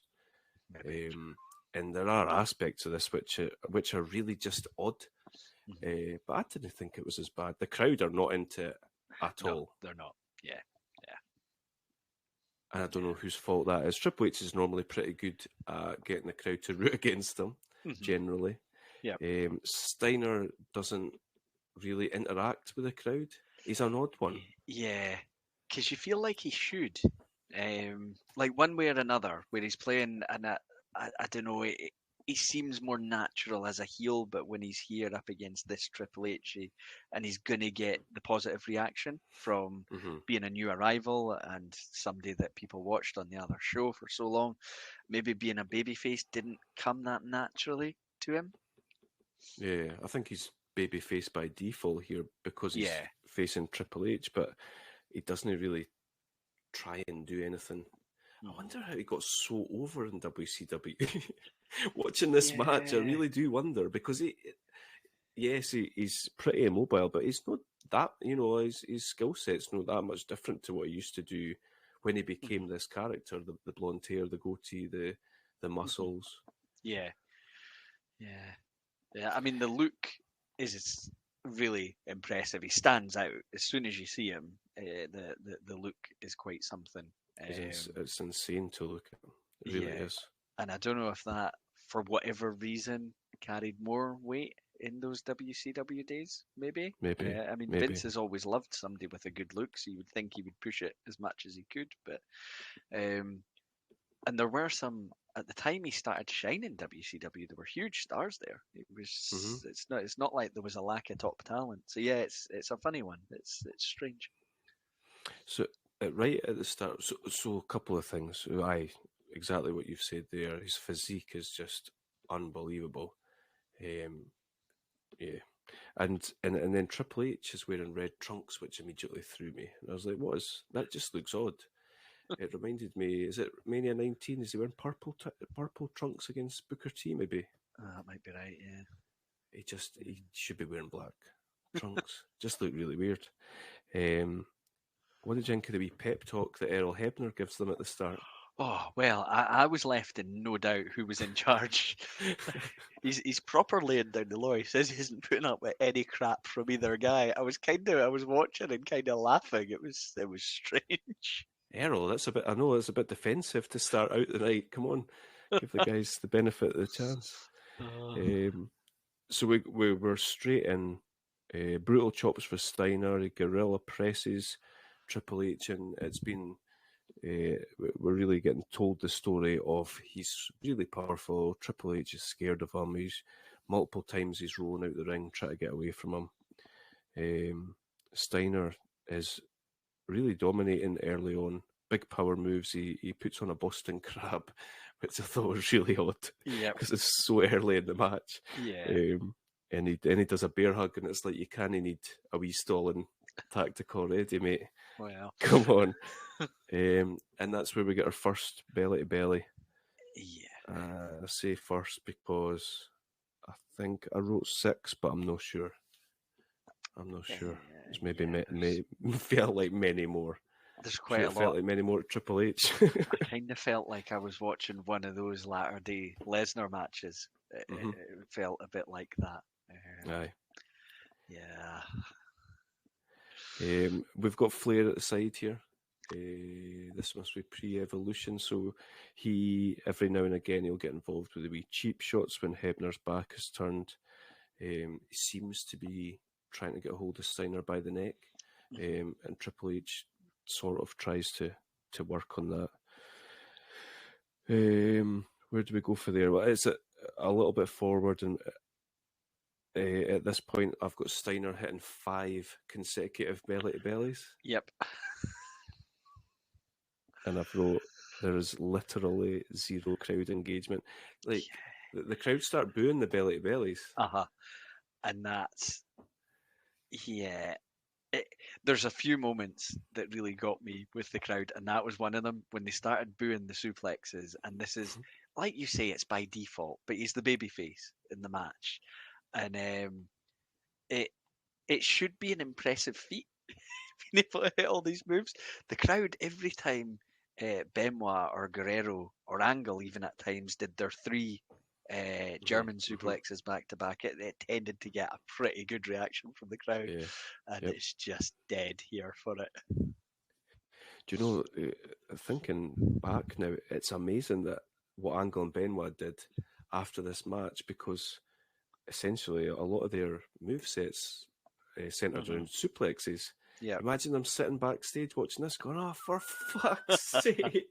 And there are aspects of this which are really just odd. But I didn't think it was as bad. The crowd are not into it at all. They're not. Yeah. And I don't know whose fault that is. Triple H is normally pretty good at getting the crowd to root against him, generally. Yeah. Steiner doesn't really interact with the crowd. He's an odd one. Yeah, because you feel like he should, like one way or another, where he's playing, and I don't know, he seems more natural as a heel, but when he's here up against this Triple H, and he's gonna get the positive reaction from being a new arrival and somebody that people watched on the other show for so long. Maybe being a babyface didn't come that naturally to him. Yeah, I think he's babyface by default here because he's facing Triple H, but he doesn't really try and do anything. I wonder how he got so over in WCW. Watching this match, I really do wonder because he's pretty immobile, but he's not that, his skill set's not that much different to what he used to do when he became this character, the blonde hair, the goatee, the muscles. Yeah. I mean, the look is really impressive. He stands out as soon as you see him. The look is quite something. It's insane to look at. It really is. And I don't know if that, for whatever reason, carried more weight in those WCW days. Maybe. I mean, Vince has always loved somebody with a good look, so you would think he would push it as much as he could. But and there were some at the time he started shining WCW. There were huge stars there. It was. It's not like there was a lack of top talent. So yeah, it's a funny one. It's strange. So right at the start, so a couple of things. Exactly what you've said there. His physique is just unbelievable. And then Triple H is wearing red trunks, which immediately threw me. And I was like, "What is that? Just looks odd." It reminded me. Is it Mania 19? Is he wearing purple trunks against Booker T? Maybe. That might be right. Yeah. He should be wearing black trunks. Just look really weird. What did you think of the wee pep talk that Errol Hebner gives them at the start? Oh, well, I was left in no doubt who was in charge. he's proper laying down the law. He says he isn't putting up with any crap from either guy. I was watching and kind of laughing. It was strange. Errol, I know it's a bit defensive to start out the night. Come on, give the guys the benefit of the chance. So we were straight in. Brutal chops for Steiner, guerrilla presses, Triple H, and it's been. We're really getting told the story of he's really powerful. Triple H is scared of him. He's multiple times he's rolling out the ring, trying to get away from him. Steiner is really dominating early on. Big power moves. He puts on a Boston Crab, which I thought was really odd because it's so early in the match. And he does a bear hug, and it's like you kind of need a wee stalling tactic already, mate. Wow. Come on. And that's where we get our first belly to belly. I say first because I think I wrote 6, but I'm not sure. There's felt like many more. There's quite a lot. Felt like many more Triple H. I kind of felt like I was watching one of those latter day Lesnar matches. It felt a bit like that. Aye. Yeah. We've got Flair at the side here. This must be pre-evolution, so he every now and again he'll get involved with the wee cheap shots when Hebner's back is turned. He seems to be trying to get a hold of Steiner by the neck, and Triple H sort of tries to work on that. Where do we go for there? Well, it's a little bit forward, and at this point I've got Steiner hitting 5 consecutive belly-to-bellies. Yep. And I've wrote, there is literally zero crowd engagement. Like, the crowd start booing the belly-to-bellies. And that's, there's a few moments that really got me with the crowd, and that was one of them, when they started booing the suplexes. And this is, like you say, it's by default, but he's the babyface in the match. And it should be an impressive feat being able to hit all these moves. The crowd, every time Benoit or Guerrero or Angle even at times did their 3 German suplexes back to back, it tended to get a pretty good reaction from the crowd. And it's just dead here for it. Do you know, thinking back now, it's amazing that what Angle and Benoit did after this match, because essentially a lot of their movesets centered around suplexes. Yeah. Imagine them sitting backstage watching this going, oh, for fuck's sake.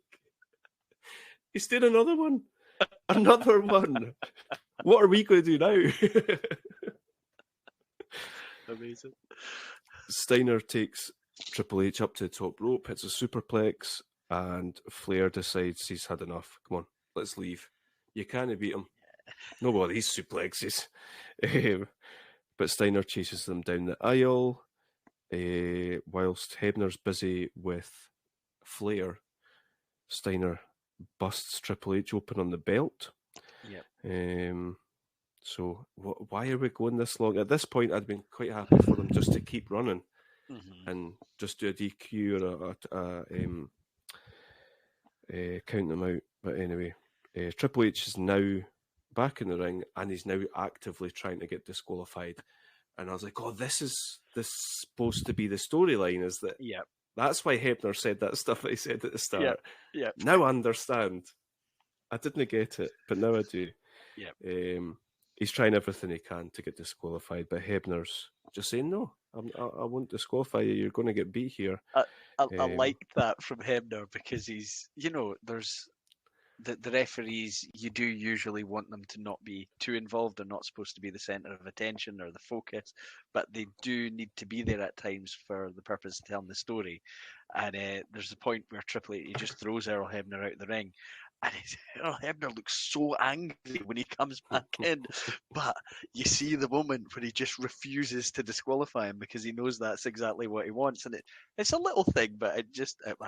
He's doing another one. Another one. What are we going to do now? Amazing. Steiner takes Triple H up to the top rope, hits a superplex, and Flair decides he's had enough. Come on, let's leave. You can't beat him. No more of these suplexes. But Steiner chases them down the aisle. Whilst Hebner's busy with Flair, Steiner busts Triple H open on the belt. Yep. So why are we going this long? At this point, I'd been quite happy for them just to keep running and just do a DQ or count them out. But anyway, Triple H is now back in the ring, and he's now actively trying to get disqualified. And I was like, oh, this is supposed to be the storyline, is that? Yeah. That's why Hebner said that stuff that he said at the start. Yeah. Now I understand. I didn't get it, but now I do. Yeah. He's trying everything he can to get disqualified, but Hebner's just saying, no, I won't disqualify you. You're going to get beat here. I like that from Hebner, because he's, there's the referees, you do usually want them to not be too involved. They're not supposed to be the centre of attention or the focus, but they do need to be there at times for the purpose of telling the story. And there's a point where Triple H, he just throws Earl Hebner out of the ring, and Earl Hebner looks so angry when he comes back in, but you see the moment where he just refuses to disqualify him because he knows that's exactly what he wants. And it's a little thing, but I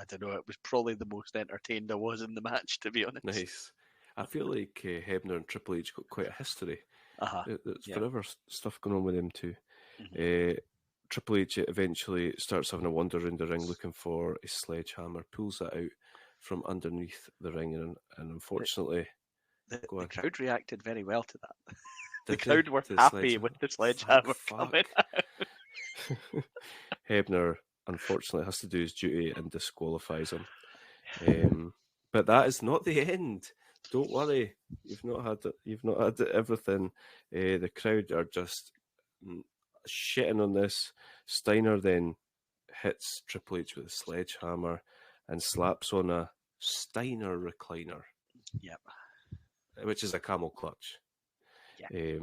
don't know, it was probably the most entertained I was in the match, to be honest. Nice. I feel like Hebner and Triple H got quite a history. There's forever stuff going on with them too. Triple H eventually starts having a wander around the ring looking for a sledgehammer, pulls that out from underneath the ring, and unfortunately the crowd reacted very well to that. The Did crowd they? were To happy with the sledgehammer coming out. Hebner unfortunately has to do his duty and disqualifies him. But that is not the end. Don't worry, you've not had everything. The crowd are just shitting on this. Steiner then hits Triple H with a sledgehammer and slaps on a Steiner recliner. Yep. Which is a camel clutch. Yeah.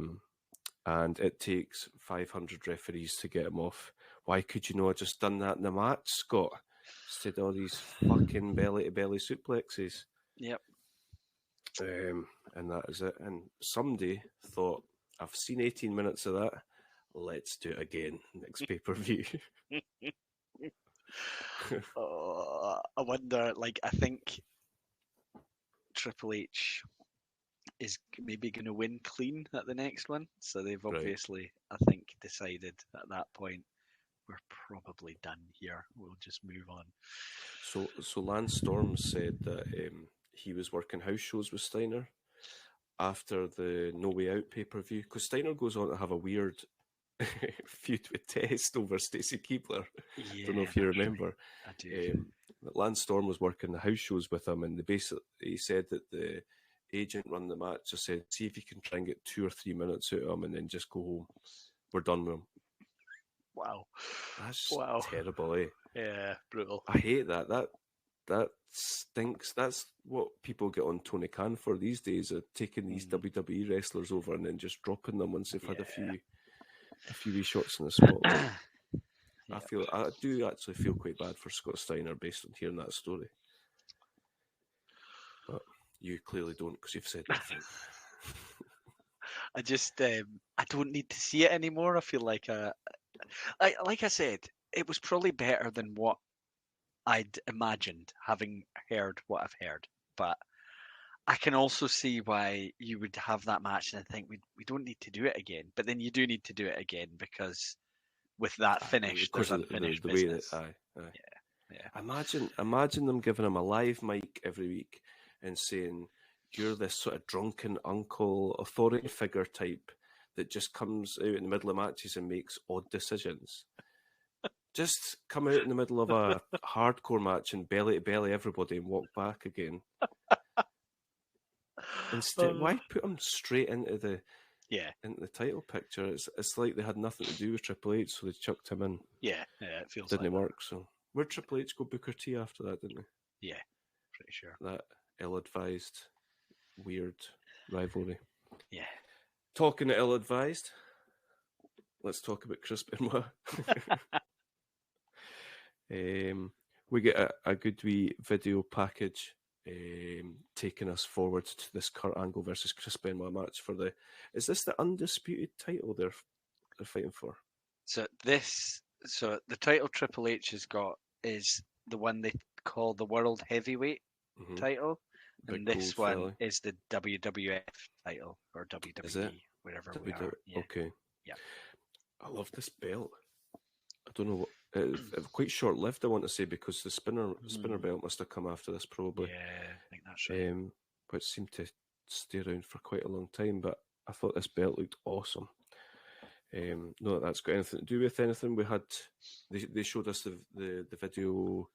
And it takes 500 referees to get him off. Why could you not have just done that in the match, Scott? Instead of all these fucking belly-to-belly suplexes. Yep. And that is it. And somebody thought, I've seen 18 minutes of that. Let's do it again next pay-per-view. I wonder, I think Triple H is maybe going to win clean at the next one. So they've obviously, I think, decided at that point, we're probably done here. We'll just move on. So Lance Storm said that he was working house shows with Steiner after the No Way Out pay-per-view, because Steiner goes on to have a weird feud with Test over Stacy Keibler. Yeah, Don't know if you that's right. remember. I do. Lance Storm was working the house shows with him, and he said that the agent run the match just said, see if you can try and get 2 or 3 minutes out of him and then just go home. We're done with him. Wow. That's Wow. terrible, eh? Yeah, brutal. I hate that. That stinks. That's what people get on Tony Khan for these days, of taking these WWE wrestlers over and then just dropping them once they've had a few wee shots in the spotlight. I do actually feel quite bad for Scott Steiner based on hearing that story. But you clearly don't, because you've said nothing. I just I don't need to see it anymore. I feel like like I said, it was probably better than what I'd imagined, having heard what I've heard. But I can also see why you would have that match and think we don't need to do it again. But then you do need to do it again, because with that finish, there's unfinished business. Yeah. Imagine them giving him a live mic every week and saying, you're this sort of drunken uncle, authority figure type that just comes out in the middle of matches and makes odd decisions. Just come out in the middle of a hardcore match and belly to belly everybody and walk back again. Instead, why put him straight into the title picture? It's like they had nothing to do with Triple H, so they chucked him in. Yeah, it feels didn't like work. So where'd Triple H go Booker T after that? Didn't he? Yeah, pretty sure. That ill-advised, weird rivalry. Yeah. Talking to ill-advised, let's talk about Chris Benoit. We get a good wee video package taking us forward to this Kurt Angle versus Chris Benoit match for is this the undisputed title they're fighting for? So the title Triple H has got is the one they call the World Heavyweight title, and this one is the WWF title, or WWE, wherever we are. Yeah. Okay. Yeah. I love this belt. I don't know what. It's quite short-lived, I want to say, because the spinner belt must have come after this, probably. Yeah, I think that's right. But it seemed to stay around for quite a long time. But I thought this belt looked awesome. Not that that's got anything to do with anything. We had they showed us the video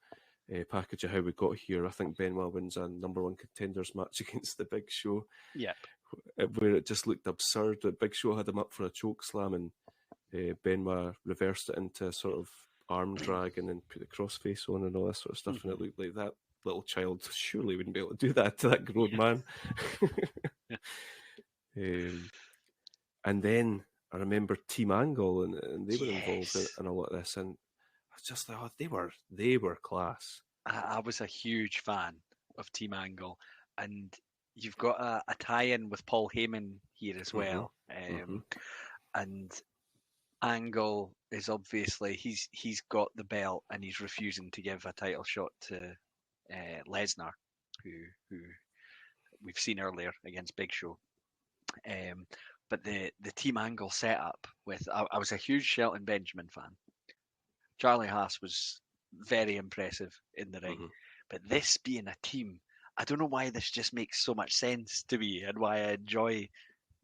package of how we got here. I think Benoit wins a number one contenders match against the Big Show. Yep. Where it just looked absurd. The Big Show had him up for a choke slam, and Benoit reversed it into a sort of arm drag and then put the crossface on and all that sort of stuff, and it looked like that little child surely wouldn't be able to do that to that grown man. And then I remember Team Angle, and they were involved in a lot of this, and I was just like, oh, they were class. I was a huge fan of Team Angle, and you've got a tie-in with Paul Heyman here as well, and Angle is obviously he's got the belt and he's refusing to give a title shot to Lesnar, who we've seen earlier against Big Show. But the Team Angle setup with I was a huge Shelton Benjamin fan. Charlie Haas was very impressive in the ring, but this being a team, I don't know why this just makes so much sense to me and why I enjoy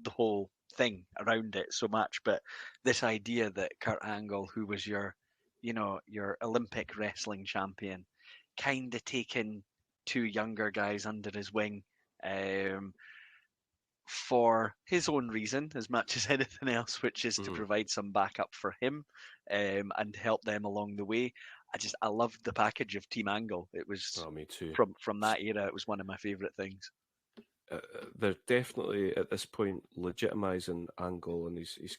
the whole thing around it so much. But this idea that Kurt Angle, who was your Olympic wrestling champion, kind of taking two younger guys under his wing for his own reason as much as anything else, which is to provide some backup for him and help them along the way. I loved the package of Team Angle. It was me too. From that era, it was one of my favorite things. They're definitely at this point legitimizing Angle, and he's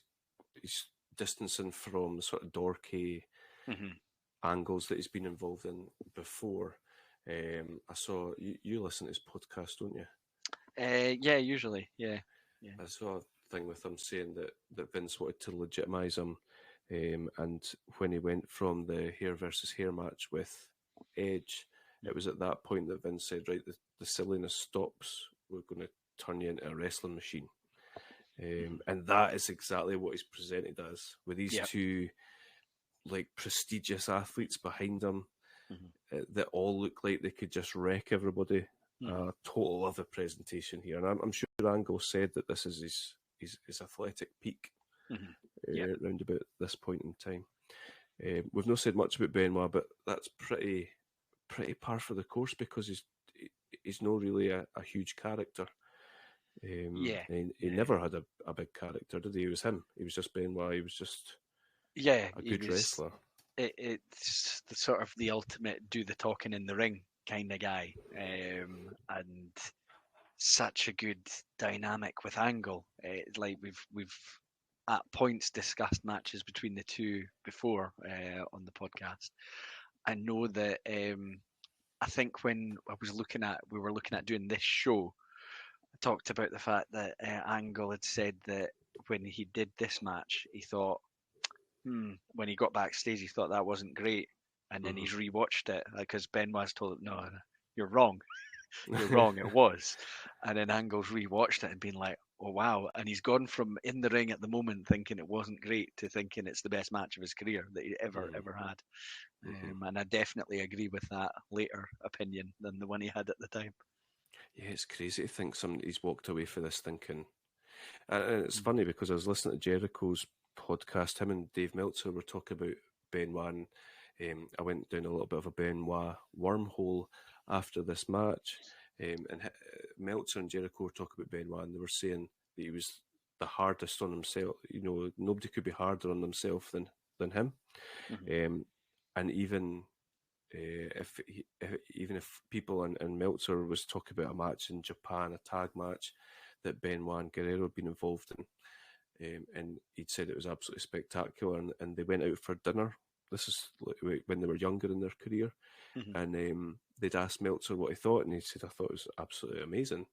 distancing from sort of dorky angles that he's been involved in before. I saw you listen to his podcast, don't you? Yeah, usually, yeah. I saw a thing with him saying that Vince wanted to legitimize him, and when he went from the hair versus hair match with Edge, it was at that point that Vince said, right, the silliness stops. We're going to turn you into a wrestling machine. And that is exactly what he's presented as, with these two like prestigious athletes behind him Mhm. that all look like they could just wreck everybody. Total other presentation here, and I'm sure Angle said that this is his athletic peak round about this point in time. We've not said much about Benoit, but that's pretty par for the course because he's not really a huge character. He never had a big character, did he? It was him. He was just Benoit. He was just a good wrestler. It's the sort of the ultimate do the talking in the ring kind of guy, and such a good dynamic with Angle. Like we've at points discussed matches between the two before on the podcast. I know that I think when we were looking at doing this show, I talked about the fact that Angle had said that when he did this match, he thought, when he got backstage, he thought that wasn't great, and then he's rewatched it because Benoit's told him, "No, you're wrong, you're wrong, it was," and then Angle's rewatched it and been like, "Oh wow!" And he's gone from in the ring at the moment thinking it wasn't great to thinking it's the best match of his career that he ever had. And I definitely agree with that later opinion than the one he had at the time. Yeah, it's crazy to think somebody's walked away from this thinking. And it's funny because I was listening to Jericho's podcast. Him and Dave Meltzer were talking about Benoit. And, I went down a little bit of a Benoit wormhole after this match. And Meltzer and Jericho were talking about Benoit, and they were saying that he was the hardest on himself. You know, nobody could be harder on themselves than him. And even if people and Meltzer was talking about a match in Japan, a tag match that Benoit and Guerrero had been involved in, and he'd said it was absolutely spectacular, and they went out for dinner. This is when they were younger in their career, and they'd asked Meltzer what he thought, and he said, "I thought it was absolutely amazing,"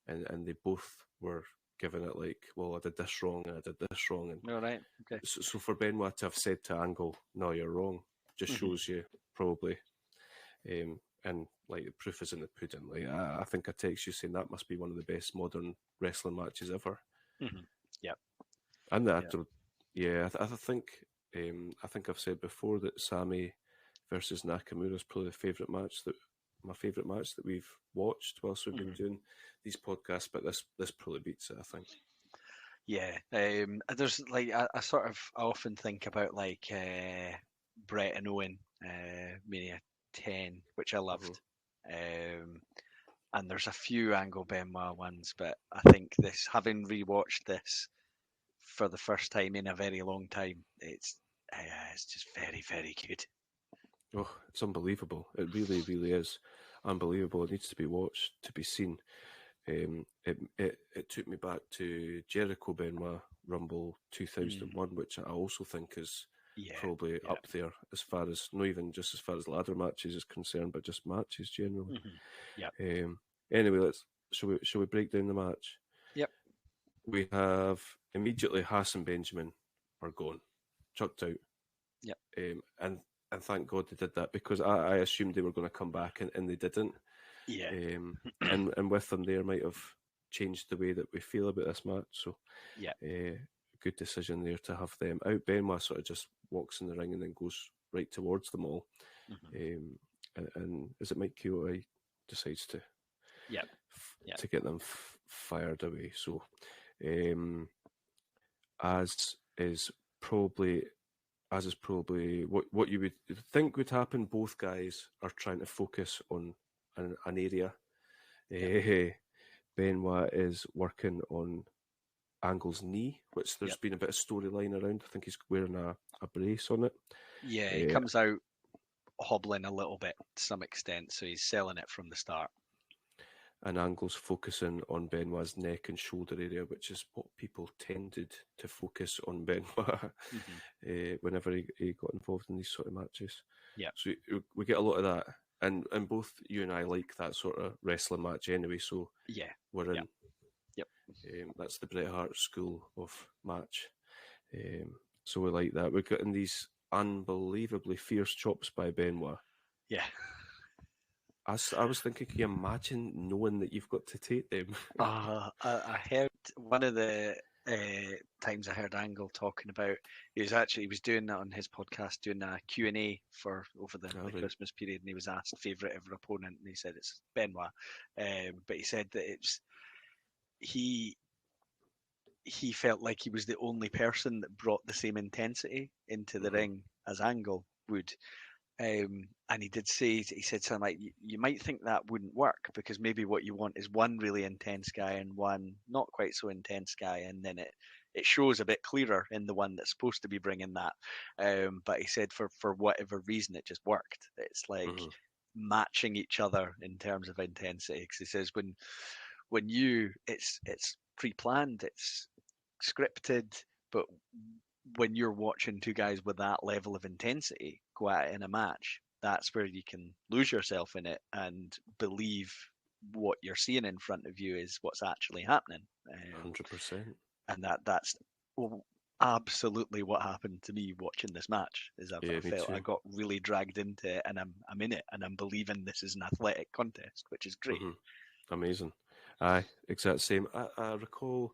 and they both were giving it like, "Well, I did this wrong, and I did this wrong," and all right, okay. So for Benoit to have said to Angle, "No, you're wrong," just shows you probably. And like the proof is in the pudding. Like I think I text you saying that must be one of the best modern wrestling matches ever. Yep. And that, I think I've said before that Sami versus Nakamura is probably my favourite match that we've watched whilst we've been doing these podcasts. But this probably beats it, I think. Yeah, there's like I often think about like Brett and Owen, Mania 10, which I loved, and there's a few Angle Benoit ones, but I think this, having rewatched this for the first time in a very long time, it's just very, very good. Oh, it's unbelievable! It really, really is unbelievable. It needs to be watched to be seen. It took me back to Jericho Benoit Rumble 2001, which I also think is probably up there as far as, not even just as far as ladder matches is concerned, but just matches generally. Anyway, shall we break down the match? Yep. We have immediately Haas and Benjamin are gone, chucked out. Yep. And thank God they did that, because I assumed they were going to come back and they didn't. Yeah. And with them there might have changed the way that we feel about this match. So good decision there to have them out. Benoit sort of just walks in the ring and then goes right towards them all. And is it Mike Kyoto decides to to get them fired away? So as is probably what you would think would happen. Both guys are trying to focus on an area. Benoit is working on Angle's knee, which there's been a bit of storyline around. I think he's wearing a brace on it. Yeah, he comes out hobbling a little bit to some extent, so he's selling it from the start. And Angle's focusing on Benoit's neck and shoulder area, which is what people tended to focus on Benoit whenever he got involved in these sort of matches. Yeah. So we get a lot of that. And both you and I like that sort of wrestling match anyway, so we're in. Yep. That's the Bret Hart school of match. So we like that. We're getting these unbelievably fierce chops by Benoit. Yeah. I was thinking, can you imagine knowing that you've got to take them? I heard one of the times I heard Angle talking about, he was doing that on his podcast, doing a Q&A for over the Right. Christmas period, and he was asked favourite ever opponent, and he said it's Benoit. But he said that he felt like he was the only person that brought the same intensity into the ring as Angle would. And he did say, he said something like, you might think that wouldn't work because maybe what you want is one really intense guy and one not quite so intense guy, and then it shows a bit clearer in the one that's supposed to be bringing that. But he said for whatever reason, it just worked. It's like matching each other in terms of intensity. Because he says when it's pre-planned, it's scripted, but when you're watching two guys with that level of intensity go at it in a match, that's where you can lose yourself in it and believe what you're seeing in front of you is what's actually happening. 100%. And that's absolutely what happened to me watching this match. Is I felt I got really dragged into it, and I'm in it, and I'm believing this is an athletic contest, which is great. Amazing. Aye, exact same. I recall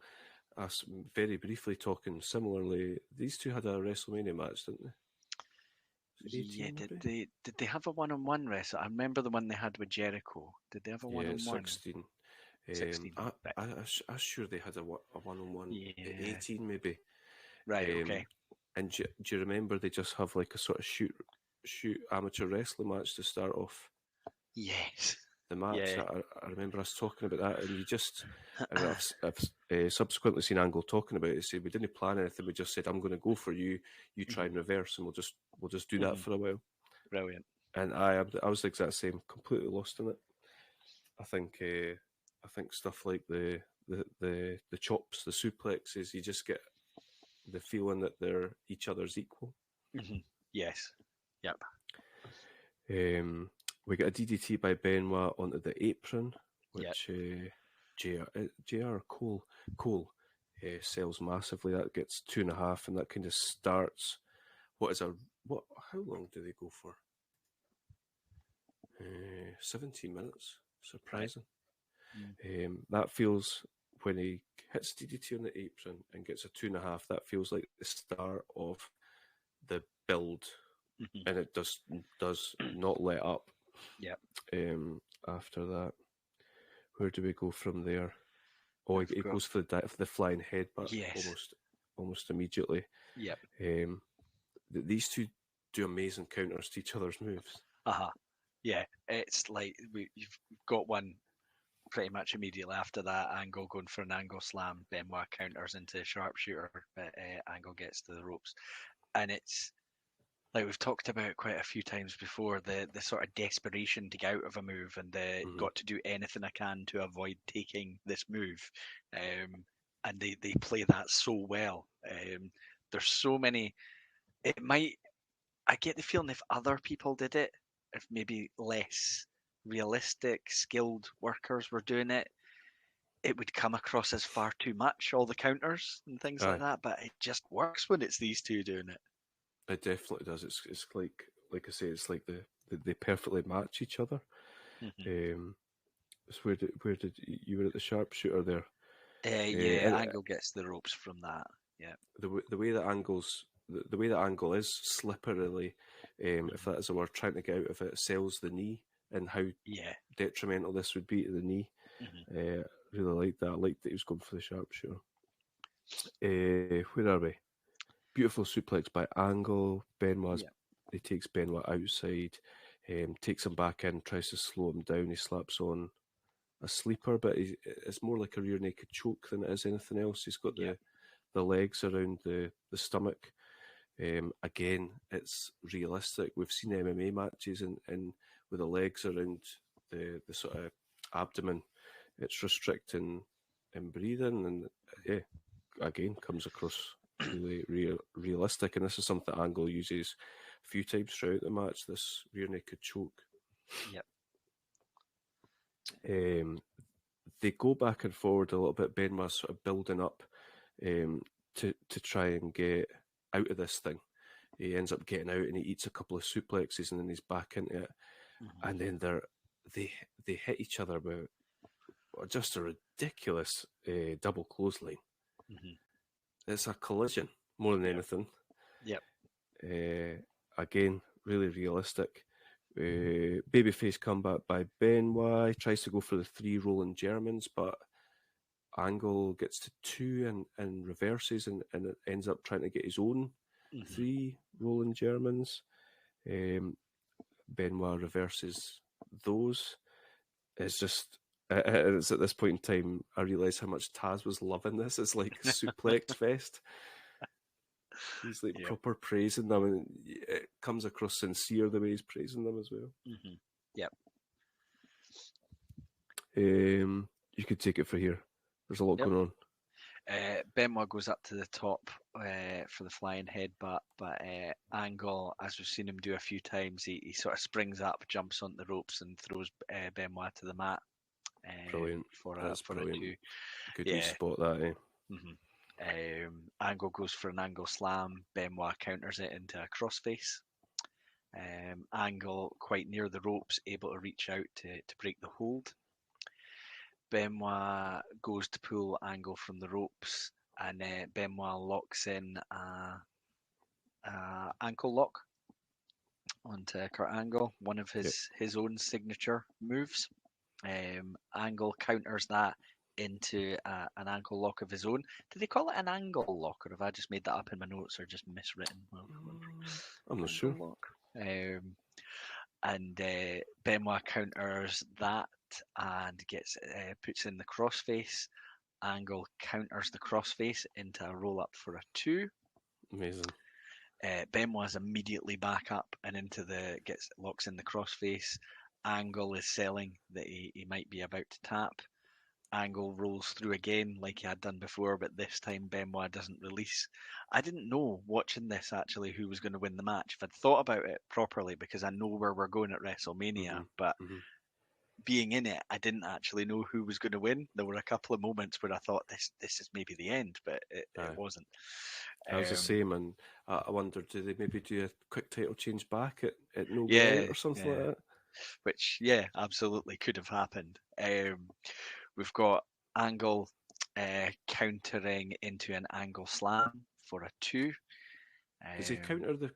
us very briefly talking similarly. These two had a WrestleMania match, didn't they? Yeah, did they have a one-on-one wrestle? I remember the one they had with Jericho. Did they have a one-on-one? 16. 16. I'm sure they had a one-on-one. Yeah. 18 maybe. Right. Okay. And do you remember they just have like a sort of shoot amateur wrestling match to start off Yes. the match? Yeah. I remember us talking about that, and you just I've subsequently seen Angle talking about it. Say we didn't plan anything. We just said I'm going to go for you. You try and reverse, and we'll just do that for a while. Brilliant. And I was the exact same, completely lost in it. I think stuff like the chops, the suplexes, you just get the feeling that they're each other's equal. Yes. Yep. We get a DDT by Benoit onto the apron, which JR Cole sells massively. That gets 2.5, and that kind of starts how long do they go for? 17 minutes. Surprising. Right. That feels, when he hits DDT on the apron and gets a 2.5, that feels like the start of the build, and it does not let up. Yep. After that, where do we go from there? Oh, it goes for the flying headbutt. Yes. Almost immediately. Yep. These two do amazing counters to each other's moves. Yeah, it's like you've got one pretty much immediately after that. Angle going for an angle slam, Benoit counters into sharpshooter, but Angle gets to the ropes, and it's like we've talked about quite a few times before, the sort of desperation to get out of a move, and the got to do anything I can to avoid taking this move, and they play that so well. There's so many. I get the feeling if other people did it, if maybe less realistic, skilled workers were doing it, it would come across as far too much, all the counters and things like that. But it just works when it's these two doing it. It definitely does. It's like I say, it's like they perfectly match each other. So where did you were at the sharpshooter there? Angle gets the ropes from that. Yeah. The way that Angle is slipperily, if that is a word, trying to get out of it, sells the knee and how detrimental this would be to the knee. Really like that. I liked that he was going for the sharpshooter. Where are we? Beautiful suplex by Angle. Benoit, he takes Benoit outside, takes him back in, tries to slow him down. He slaps on a sleeper, but it's more like a rear naked choke than it is anything else. He's got the legs around the stomach. Again, it's realistic. We've seen MMA matches and with the legs around the sort of abdomen, it's restricting and breathing, and again comes across really realistic. And this is something Angle uses a few times throughout the match, this rear naked choke. They go back and forward a little bit. Benoit's sort of building up to try and get out of this thing. He ends up getting out and he eats a couple of suplexes and then he's back into it. And then they hit each other with just a ridiculous double clothesline. it's a collision more than anything. Yep. Again, really realistic. Babyface comeback by Benoit. Tries to go for the 3 rolling Germans, but Angle gets to 2 and reverses and it ends up trying to get his own 3 rolling Germans. Benoit reverses those. It's just, it's at this point in time, I realise how much Taz was loving this. It's like suplex fest. He's like proper praising them, and it comes across sincere the way he's praising them as well. Yep. You could take it for here. There's a lot going on. Benoit goes up to the top for the flying headbutt, but Angle, as we've seen him do a few times, he sort of springs up, jumps on the ropes, and throws Benoit to the mat. Brilliant. That's for brilliant. a 2. Good wee spot that, Angle goes for an angle slam. Benoit counters it into a crossface. Angle, quite near the ropes, able to reach out to break the hold. Benoit goes to pull Angle from the ropes, and Benoit locks in a ankle lock onto Kurt Angle, one of his own signature moves. Angle counters that into an ankle lock of his own. Did they call it an angle lock, or have I just made that up in my notes, or just miswritten? I'm not sure. And Benoit counters that and puts in the crossface. Angle counters the crossface into a roll up for a 2. Amazing. Benoit's immediately back up and locks in the crossface. Angle is selling that he might be about to tap. Angle rolls through again like he had done before, but this time Benoit doesn't release. I didn't know, watching this, actually, who was going to win the match. If I'd thought about it properly, because I know where we're going at WrestleMania, but being in it, I didn't actually know who was going to win. There were a couple of moments where I thought this is maybe the end, but it wasn't. I was the same, and I wondered, do they maybe do a quick title change back at No Way Out or something like that? Which, absolutely could have happened. We've got Angle countering into an angle slam for a 2. Does he counters the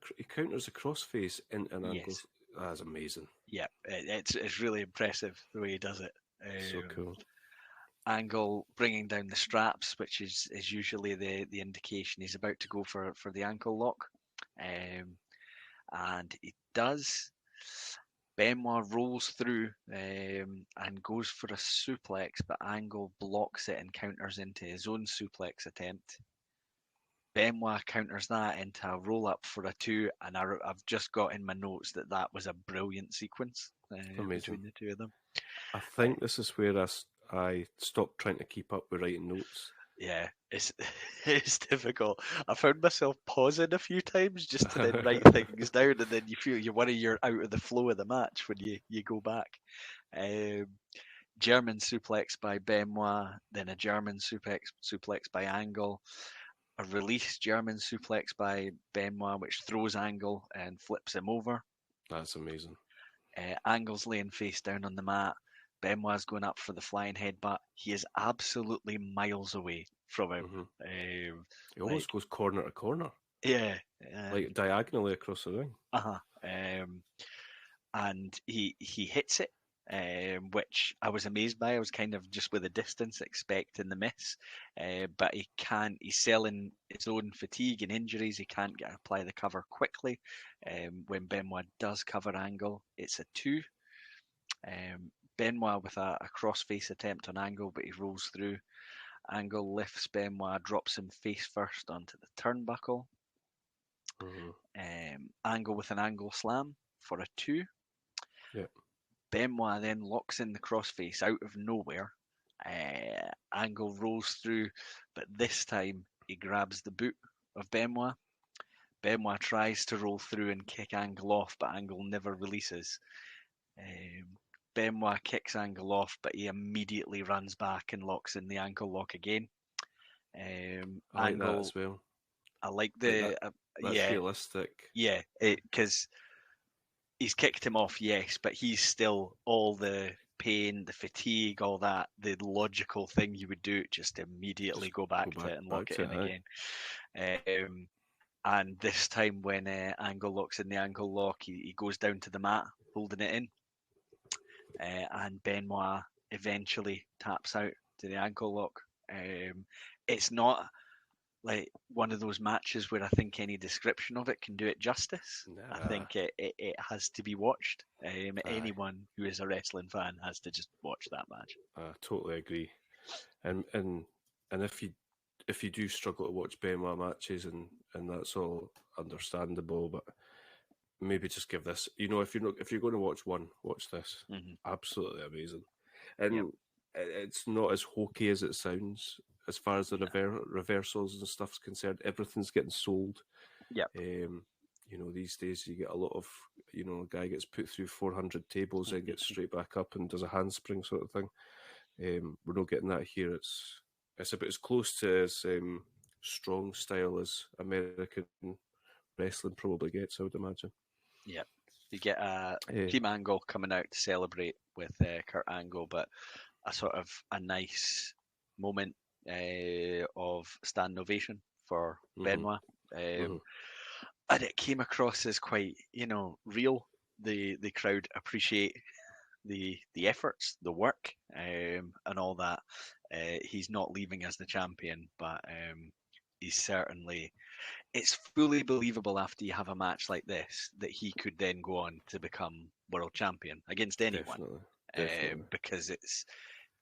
crossface into an angle? That's amazing. Yeah, it's really impressive the way he does it. So cool. Angle bringing down the straps, which is usually the indication he's about to go for the ankle lock, and he does. Benoit rolls through and goes for a suplex, but Angle blocks it and counters into his own suplex attempt. Benoit counters that into a roll-up for a 2, and I've just got in my notes that was a brilliant sequence between the two of them. I think this is where I stopped trying to keep up with writing notes. Yeah, it's difficult. I found myself pausing a few times just to then write things down, and then you feel you're out of the flow of the match when you go back. German suplex by Benoit, then a German suplex by Angle, a release German suplex by Benoit, which throws Angle and flips him over. That's amazing. Angle's laying face down on the mat. Benoit's going up for the flying headbutt. He is absolutely miles away from him. He almost goes corner to corner. Yeah. Like diagonally across the ring. And he hits it, which I was amazed by. I was kind of just with a distance expecting the miss. But he's selling his own fatigue and injuries. He can't apply the cover quickly. When Benoit does cover Angle, it's a 2. Benoit with a crossface attempt on Angle, but he rolls through. Angle lifts Benoit, drops him face first onto the turnbuckle. Angle with an angle slam for a 2. Yep. Benoit then locks in the crossface out of nowhere. Angle rolls through, but this time he grabs the boot of Benoit. Benoit tries to roll through and kick Angle off, but Angle never releases. Benoit kicks Angle off, but he immediately runs back and locks in the ankle lock again. I like Angle, that as well. I like that's realistic. Yeah, because he's kicked him off, yes, but he's still all the pain, the fatigue, all that, the logical thing you would do, just immediately go back to it and lock it in again. And this time when Angle locks in the ankle lock, he goes down to the mat, holding it in. And Benoit eventually taps out to the ankle lock. It's not like one of those matches where I think any description of it can do it justice. Nah. I think it has to be watched. Anyone who is a wrestling fan has to just watch that match. I totally agree. And if you do struggle to watch Benoit matches, and that's all understandable, but maybe just give this. If you're going to watch one, watch this. Mm-hmm. Absolutely amazing, and it's not as hokey as it sounds. As far as the reversals and stuff's concerned, everything's getting sold. Yep. These days you get a lot of, a guy gets put through 400 tables and gets straight back up and does a handspring sort of thing. We're not getting that here. It's about as close to as strong style as American wrestling probably gets, I would imagine. Yeah. You get Team Angle coming out to celebrate with Kurt Angle, but a sort of a nice moment of standing ovation for Benoit. And it came across as quite, real. The crowd appreciate the efforts, the work, and all that. He's not leaving as the champion, but he's certainly... It's fully believable after you have a match like this that he could then go on to become world champion against anyone. Definitely. Because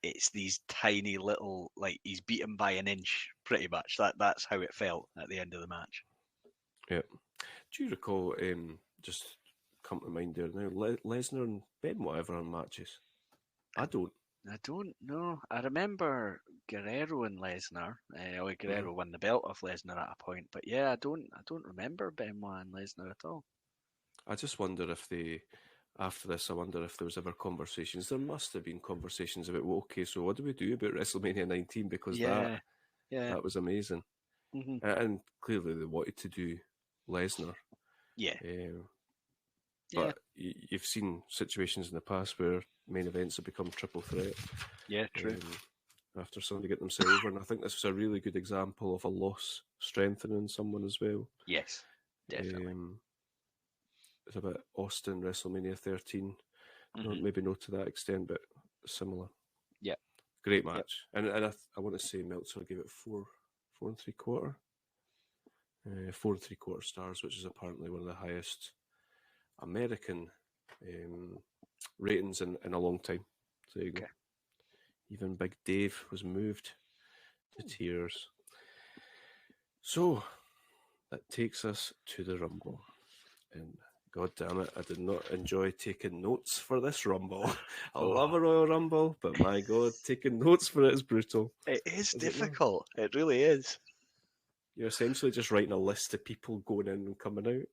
it's these tiny little, like, he's beaten by an inch, pretty much. That's how it felt at the end of the match. Yeah. Do you recall, just come to mind there now, Lesnar and Benoit ever on matches? I don't know. I remember Guerrero and Lesnar. Guerrero won the belt off Lesnar at a point, but yeah, I don't remember Benoit and Lesnar at all. I just wonder if after this, I wonder if there was ever conversations. There must have been conversations about, well, okay, so what do we do about WrestleMania 19? Because that was amazing. Mm-hmm. And clearly they wanted to do Lesnar. Yeah. But you've seen situations in the past where main events have become triple threat. Yeah, true. After somebody get themselves over. And I think this was a really good example of a loss strengthening someone as well. Yes, definitely. It's about Austin, WrestleMania 13. Maybe not to that extent, but similar. Yeah. Great match. Yep. And I want to say Meltzer gave it 4 3/4. 4 3/4 stars, which is apparently one of the highest American ratings in a long time. So there you go. Even Big Dave was moved to tears. So that takes us to the Rumble. And God damn it, I did not enjoy taking notes for this Rumble. I love a Royal Rumble, but my God, taking notes for it is brutal. It is difficult. It really is. You're essentially just writing a list of people going in and coming out.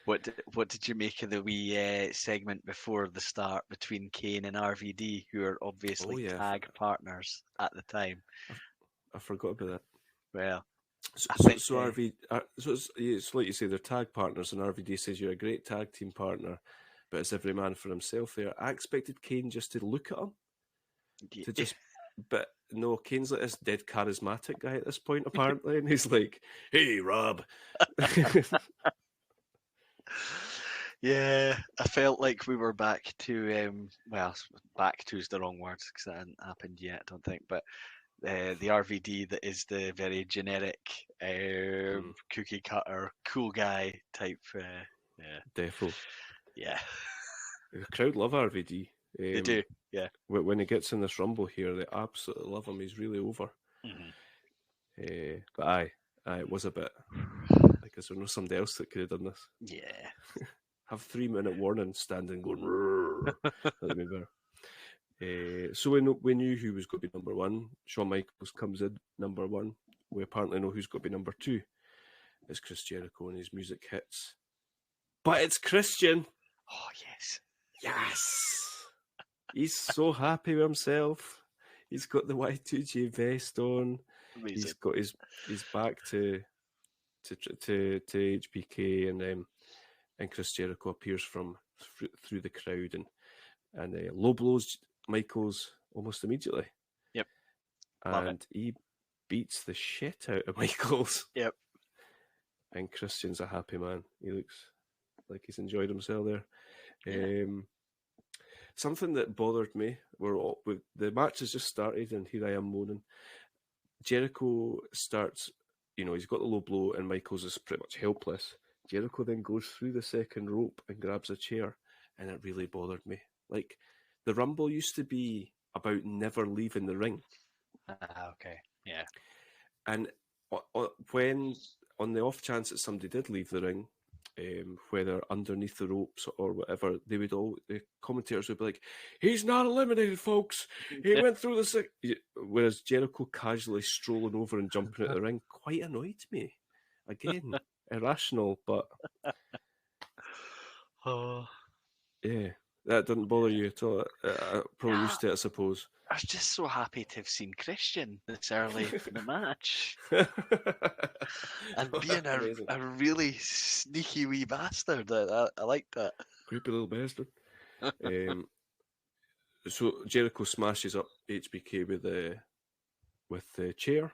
What did you make of the wee segment before the start between Kane and RVD, who are obviously tag partners at the time? I forgot about that. Well, so it's like you say, they're tag partners, and RVD says you're a great tag team partner, but it's every man for himself there. I expected Kane just to look at him, but no, Kane's like this dead charismatic guy at this point, apparently, and he's like, "Hey, Rob." Yeah, I felt like we were back to back to is the wrong word because that hasn't happened yet, I don't think, but the RVD that is the very generic cookie cutter cool guy type. Defo. Yeah. The crowd love RVD. They do, yeah. When he gets in this Rumble here, they absolutely love him. He's really over. Mm-hmm. But it was a bit like, is there no somebody else that could have done this? Yeah. Have 3-minute warning, standing going. That'd be better. So we knew who was going to be number one. Shawn Michaels comes in number one. We apparently know who's going to be number two. It's Chris Jericho, and his music hits. But it's Christian. Oh yes, yes. He's so happy with himself. He's got the Y2J vest on. Amazing. He's got his back to HBK, and Chris Jericho appears from through the crowd, and and low blows Michaels almost immediately. Yep. Love And he beats the shit out of Michaels. Yep. And Christian's a happy man. He looks like he's enjoyed himself there. Yeah. Something that bothered me, the match has just started and here I am moaning. Jericho starts, he's got the low blow and Michaels is pretty much helpless. Jericho then goes through the second rope and grabs a chair, and it really bothered me. Like, the Rumble used to be about never leaving the ring. Okay, yeah. And when, on the off chance that somebody did leave the ring, whether underneath the ropes or whatever, the commentators would be like, "He's not eliminated, folks. He went through the." Whereas Jericho casually strolling over and jumping out the ring quite annoyed me. Again, irrational, but yeah, that didn't bother you at all. Probably used to it, I suppose. I was just so happy to have seen Christian this early in the match. And being a really sneaky wee bastard. I like that. Creepy little bastard. So Jericho smashes up HBK with the chair.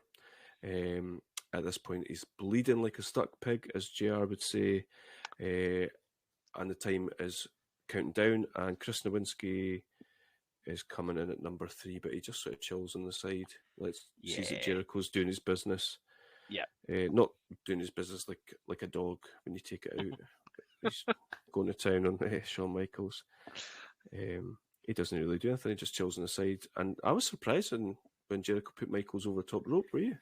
At this point, he's bleeding like a stuck pig, as JR would say. And the time is counting down, and Chris Nowinski is coming in at number 3, but he just sort of chills on the side. Sees that Jericho's doing his business. Yeah. Not doing his business like a dog when you take it out. He's going to town on Shawn Michaels. He doesn't really do anything. He just chills on the side. And I was surprised when Jericho put Michaels over the top rope, were you?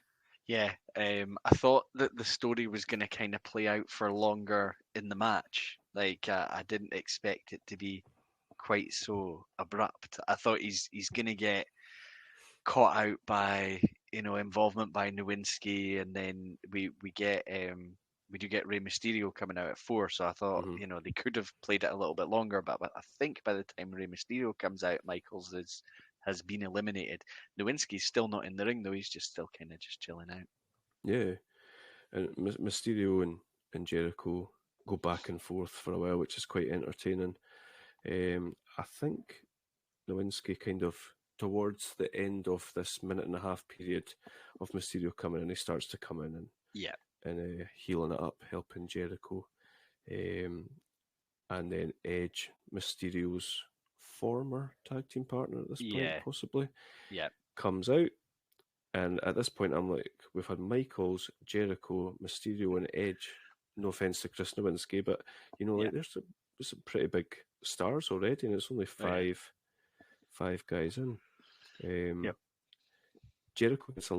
Yeah. I thought that the story was going to kind of play out for longer in the match. Like, I didn't expect it to be quite so abrupt. I thought he's going to get caught out by involvement by Nowinski, and then we do get Rey Mysterio coming out at 4. So I thought they could have played it a little bit longer, but I think by the time Rey Mysterio comes out, Michaels has been eliminated. Nowinski's still not in the ring though; he's just still kind of just chilling out. Yeah, and Mysterio and Jericho go back and forth for a while, which is quite entertaining. I think Nowinski kind of, towards the end of this minute and a half period of Mysterio coming in, he starts to come in and healing it up, helping Jericho. And then Edge, Mysterio's former tag team partner at this point, possibly, comes out. And at this point, I'm like, we've had Michaels, Jericho, Mysterio, and Edge. No offense to Chris Nowinski, but there's some pretty big stars already, and it's only five guys in. Jericho gets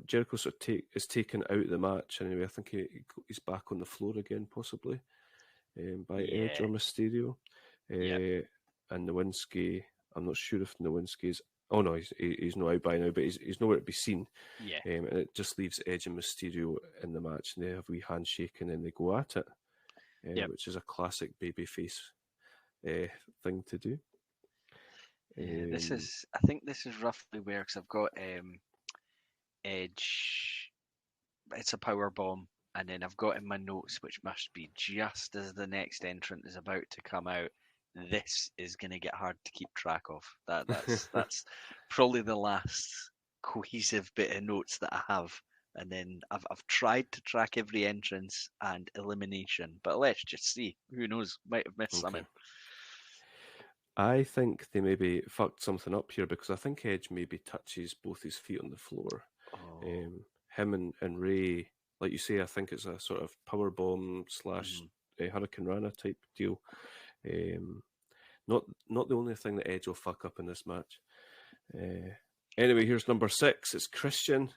Jericho sort of is taken out of the match anyway. I think he's back on the floor again, possibly by Edge or Mysterio. And Nowinski, I'm not sure if Nowinski's. Oh no, he's not out by now, but he's nowhere to be seen. And it just leaves Edge and Mysterio in the match, and they have a wee handshake, and then they go at it, which is a classic babyface thing to do. I think this is roughly where, because I've got Edge. It's a power bomb, and then I've got in my notes, which must be just as the next entrant is about to come out. This is going to get hard to keep track of. That's probably the last cohesive bit of notes that I have. And then I've tried to track every entrance and elimination, but let's just see. Who knows? Might have missed something. I think they maybe fucked something up here, because I think Edge maybe touches both his feet on the floor. Him and Ray, like you say, I think it's a sort of power bomb / Hurricane Rana type deal. Not the only thing that Edge will fuck up in this match. Anyway, here's number 6. It's Christian.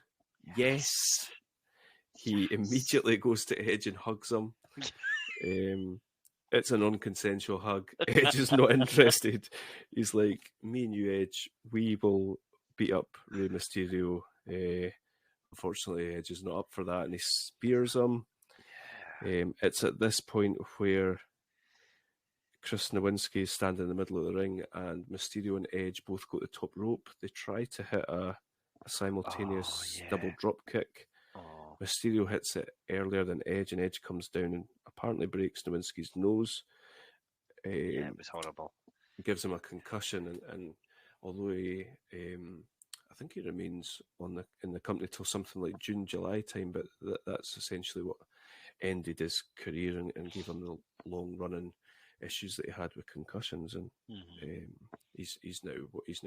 Yes. He immediately goes to Edge and hugs him. It's a non-consensual hug. Edge is not interested. He's like, me and you, Edge, we will beat up Rey Mysterio. Unfortunately, Edge is not up for that, and he spears him. It's at this point where Chris Nowinski is standing in the middle of the ring, and Mysterio and Edge both go to the top rope. They try to hit a simultaneous double drop kick. Mysterio hits it earlier than Edge, and Edge comes down and apparently breaks Nowinski's nose. It was horrible. gives him a concussion, and although he, I think he remains in the company till something like June, July time, but that's essentially what ended his career and gave him the long running issues that he had with concussions, and he's now what he's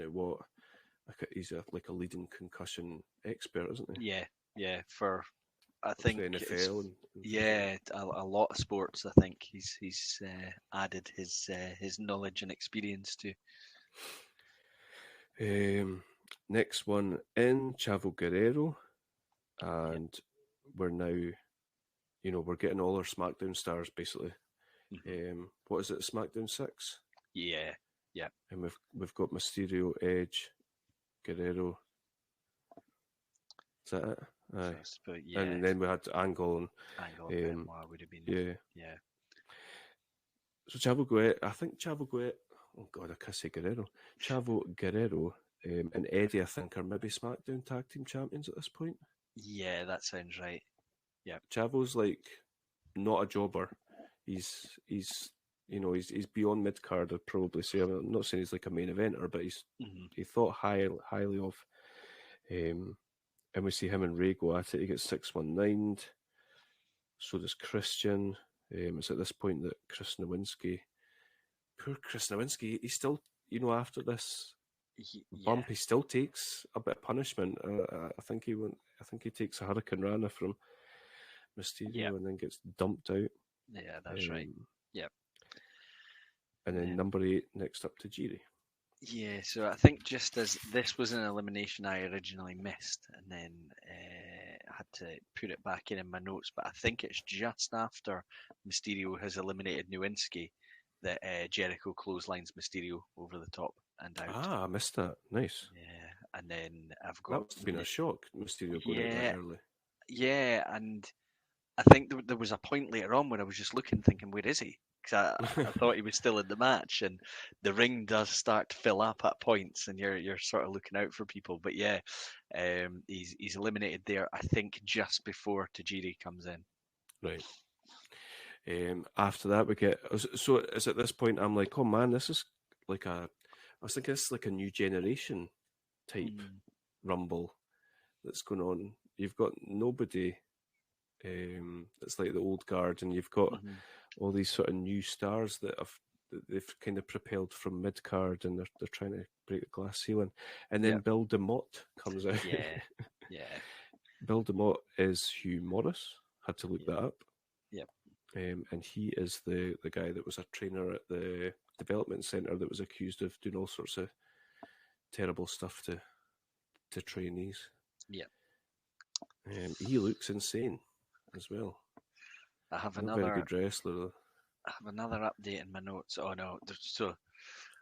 like a leading concussion expert, isn't he? Yeah. For I For think the NFL a lot of sports. I think he's added his knowledge and experience to. Next one in Chavo Guerrero, and we're now, we're getting all our SmackDown stars basically. What is it, SmackDown 6? Yeah. And we've got Mysterio, Edge, Guerrero. Is that it? Aye. But And then we had Angle and Benoit would have been. Yeah. So Chavo Guerrero. Oh God, I can't say Guerrero. Chavo Guerrero and Eddie, I think, are maybe SmackDown Tag Team Champions at this point. Yeah, that sounds right. Yeah. Chavo's like not a jobber. He's beyond mid card. I'd probably say. I'm not saying he's like a main eventer, but he thought highly of. And we see him and Ray go at it. He gets 619. So does Christian. It's at this point that poor Chris Nowinski, he's still, after this bump, he still takes a bit of punishment. I think he takes a Hurricane Rana from Mysterio and then gets dumped out. Yeah, that's right. Yeah. And then number 8 next up to Tajiri. Yeah, so I think just as this was an elimination I originally missed, and then I had to put it back in my notes, but I think it's just after Mysterio has eliminated Nowinski that Jericho clotheslines Mysterio over the top and out. Ah, I missed that. Nice. Yeah, and then I've got... That's been a shock, Mysterio going out that early. Yeah, and I think there was a point later on where I was just thinking, where is he? Because I thought he was still in the match, and the ring does start to fill up at points, and you're sort of looking out for people. But yeah, he's eliminated there, I think, just before Tajiri comes in. Right. After that, we get... So it's at this point, I'm like, oh man, this is like I was thinking this is like a new generation type Rumble that's going on. You've got nobody... it's like the old guard, and you've got all these sort of new stars that they've kind of propelled from mid card, and they're trying to break the glass ceiling. And then Bill DeMott comes out. Yeah. Bill DeMott is Hugh Morris. Had to look that up. Yep. And he is the guy that was a trainer at the development center that was accused of doing all sorts of terrible stuff to trainees. Yeah. He looks insane as well. I have Not a very good wrestler, though. I have another update in my notes. Oh no! So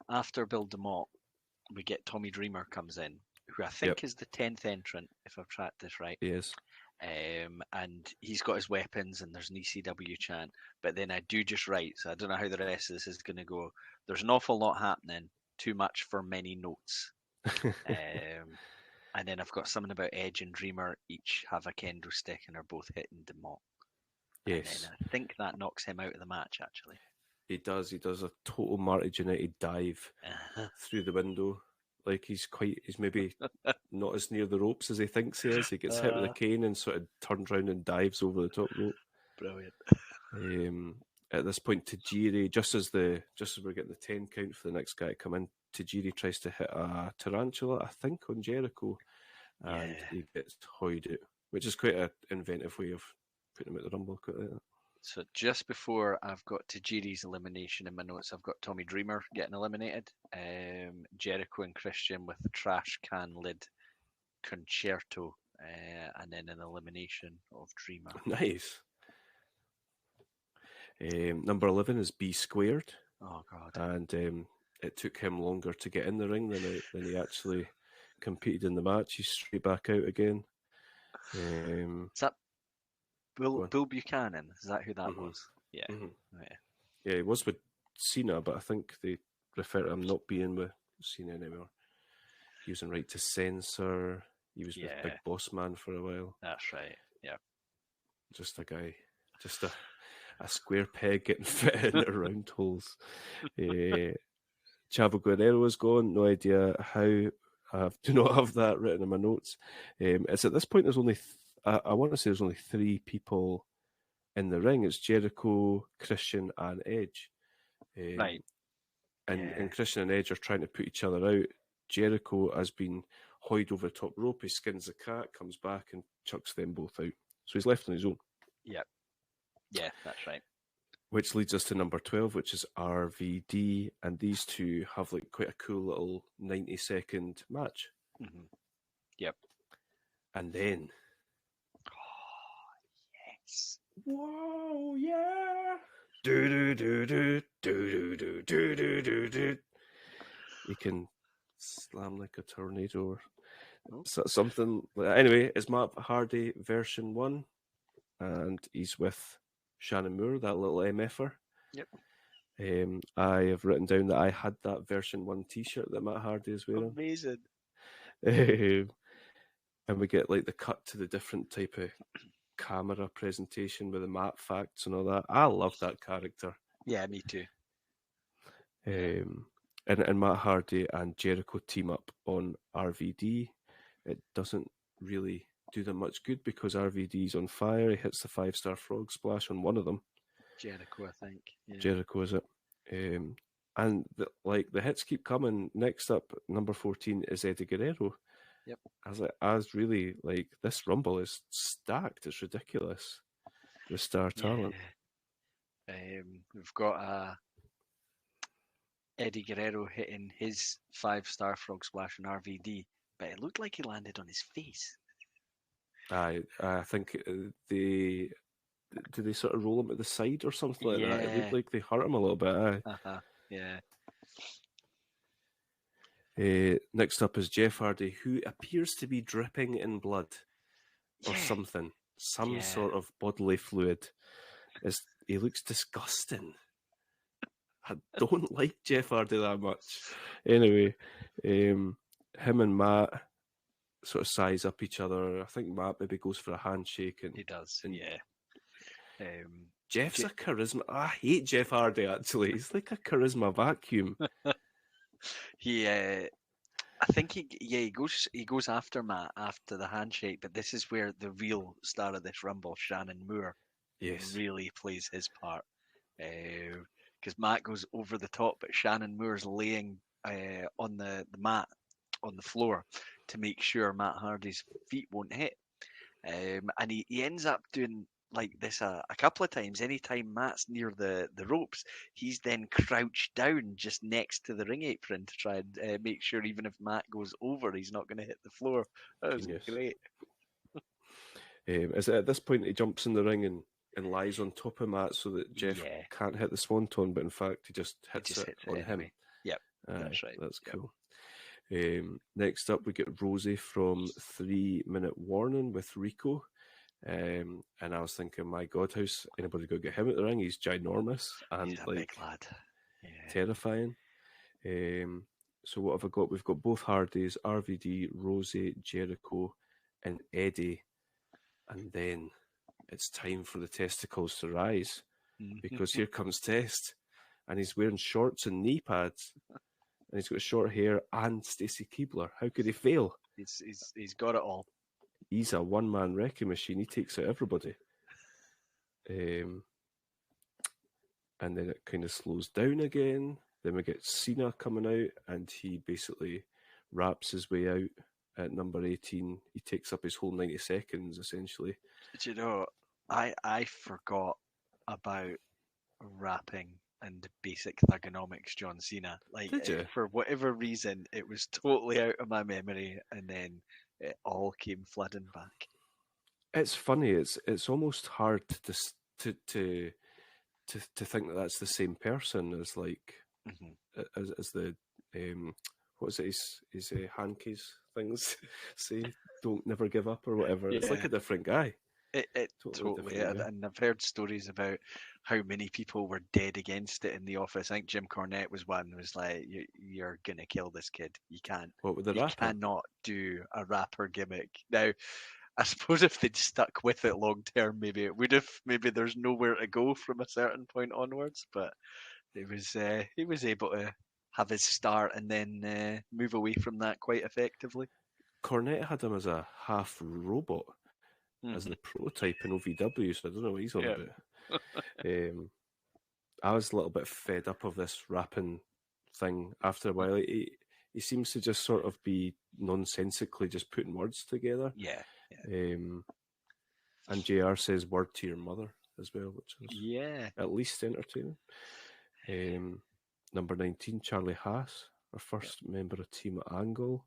after Bill DeMott, we get Tommy Dreamer comes in, who I think is the 10th entrant, if I've tracked this right. He is. And he's got his weapons, and there's an ECW chant. But then I do just write, so I don't know how the rest of this is going to go. There's an awful lot happening. Too much for many notes. And then I've got something about Edge and Dreamer each have a kendo stick and are both hitting DeMott. Yes. And I think that knocks him out of the match, actually. He does a total Marty Jannetty dive through the window. Like he's maybe not as near the ropes as he thinks he is. He gets hit with a cane and sort of turns around and dives over the top rope. Brilliant. At this point, Tajiri, just as we're getting the 10 count for the next guy to come in, Tajiri tries to hit a tarantula, I think, on Jericho, and he gets hoyed out, which is quite an inventive way of putting him at the Rumble. So just before I've got Tajiri's elimination in my notes, I've got Tommy Dreamer getting eliminated, Jericho and Christian with the trash can lid concerto, and then an elimination of Dreamer. Nice. Number 11 is B Squared. Oh God! And it took him longer to get in the ring than he actually competed in the match. He's straight back out again. Is that Bill Buchanan? Is that who that was? Yeah. Yeah, he was with Cena, but I think they refer to him not being with Cena anymore. He was in Right to Censor. He was with Big Boss Man for a while. That's right. Yeah. Just a guy. Just a square peg getting fitted in the round holes. Chavo Guerrero is gone. No idea how. I do not have that written in my notes. It's at this point there's only, I want to say there's only 3 people in the ring. It's Jericho, Christian, and Edge. Right. And Christian and Edge are trying to put each other out. Jericho has been hoid over the top rope. He skins the cat, comes back, and chucks them both out. So he's left on his own. Yep. Yeah, that's right. Which leads us to number 12, which is RVD. And these two have like quite a cool little 90-second match. Mm-hmm. Yep. And then... Oh, yes. Whoa, yeah! Do-do-do-do, do-do-do, do-do-do-do. He can slam like a tornado or something. Anyway, it's Matt Hardy version 1. And he's with Shannon Moore, that little MFer. Yep. I have written down that I had that version 1 t-shirt that Matt Hardy is wearing. Amazing. And we get like the cut to the different type of camera presentation with the map facts and all that. I love that character. Yeah, me too. And Matt Hardy and Jericho team up on RVD. It doesn't really do them much good because RVD's on fire. He hits the 5-star frog splash on one of them. Jericho, I think. Yeah. Jericho, is it? And the hits keep coming. Next up, number 14 is Eddie Guerrero. Yep. I was really like, this Rumble is stacked. It's ridiculous. The star talent. We've got Eddie Guerrero hitting his 5-star frog splash on RVD, but it looked like he landed on his face. I think they sort of roll him to the side or something like that. It looked like they hurt him a little bit. Yeah. Next up is Jeff Hardy, who appears to be dripping in blood or something, sort of bodily fluid. He looks disgusting. I don't like Jeff Hardy that much. Anyway, him and Matt sort of size up each other. I think Matt maybe goes for a handshake. And he does, yeah. Jeff's a charisma. I hate Jeff Hardy, actually. He's like a charisma vacuum. I think he goes after Matt after the handshake, but this is where the real star of this Rumble, Shannon Moore, really plays his part. Because Matt goes over the top, but Shannon Moore's laying on the mat on the floor to make sure Matt Hardy's feet won't hit. And he ends up doing like this a couple of times. Anytime Matt's near the ropes, he's then crouched down just next to the ring apron to try and make sure even if Matt goes over, he's not going to hit the floor. That was great. At this point, he jumps in the ring and lies on top of Matt so that Jeff can't hit the swanton, but in fact, he just hits it on him. Anyway. Yep, that's right. That's cool. Next up, we get Rosie from 3 Minute Warning with Rico. And I was thinking, my God, how's anybody going to get him at the ring? He's ginormous and he's a big lad. Terrifying. So what have I got? We've got both Hardys, RVD, Rosie, Jericho, and Eddie. And then it's time for the testicles to rise because here comes Test, and he's wearing shorts and knee pads, and he's got short hair and Stacy Keibler. How could he fail? He's got it all. He's a one-man wrecking machine. He takes out everybody. And then it kind of slows down again. Then we get Cena coming out, and he basically raps his way out at number 18. He takes up his whole 90 seconds, essentially. Do you know, I forgot about rapping and basic thugonomics John Cena. Like, Did you? For whatever reason, it was totally out of my memory, and then it all came flooding back. It's funny. It's almost hard to think that that's the same person as like as the what is it? His hankies things say don't never give up or whatever. It's like a different guy. It totally. And I've heard stories about how many people were dead against it in the office. I think Jim Cornette was one. Was like, "You're gonna kill this kid. You can't. What with the you rapper? cannot do a rapper gimmick." Now, I suppose if they'd stuck with it long term, maybe it would have. Maybe there's nowhere to go from a certain point onwards. But it was he was able to have his start and then move away from that quite effectively. Cornette had him as a half robot, as the prototype in OVW, so I don't know what he's on about. I was a little bit fed up of this rapping thing after a while. He seems to just sort of be nonsensically just putting words together. Yeah. And JR says "word to your mother" as well, which is at least entertaining. Number 19, Charlie Haas, our first member of Team Angle.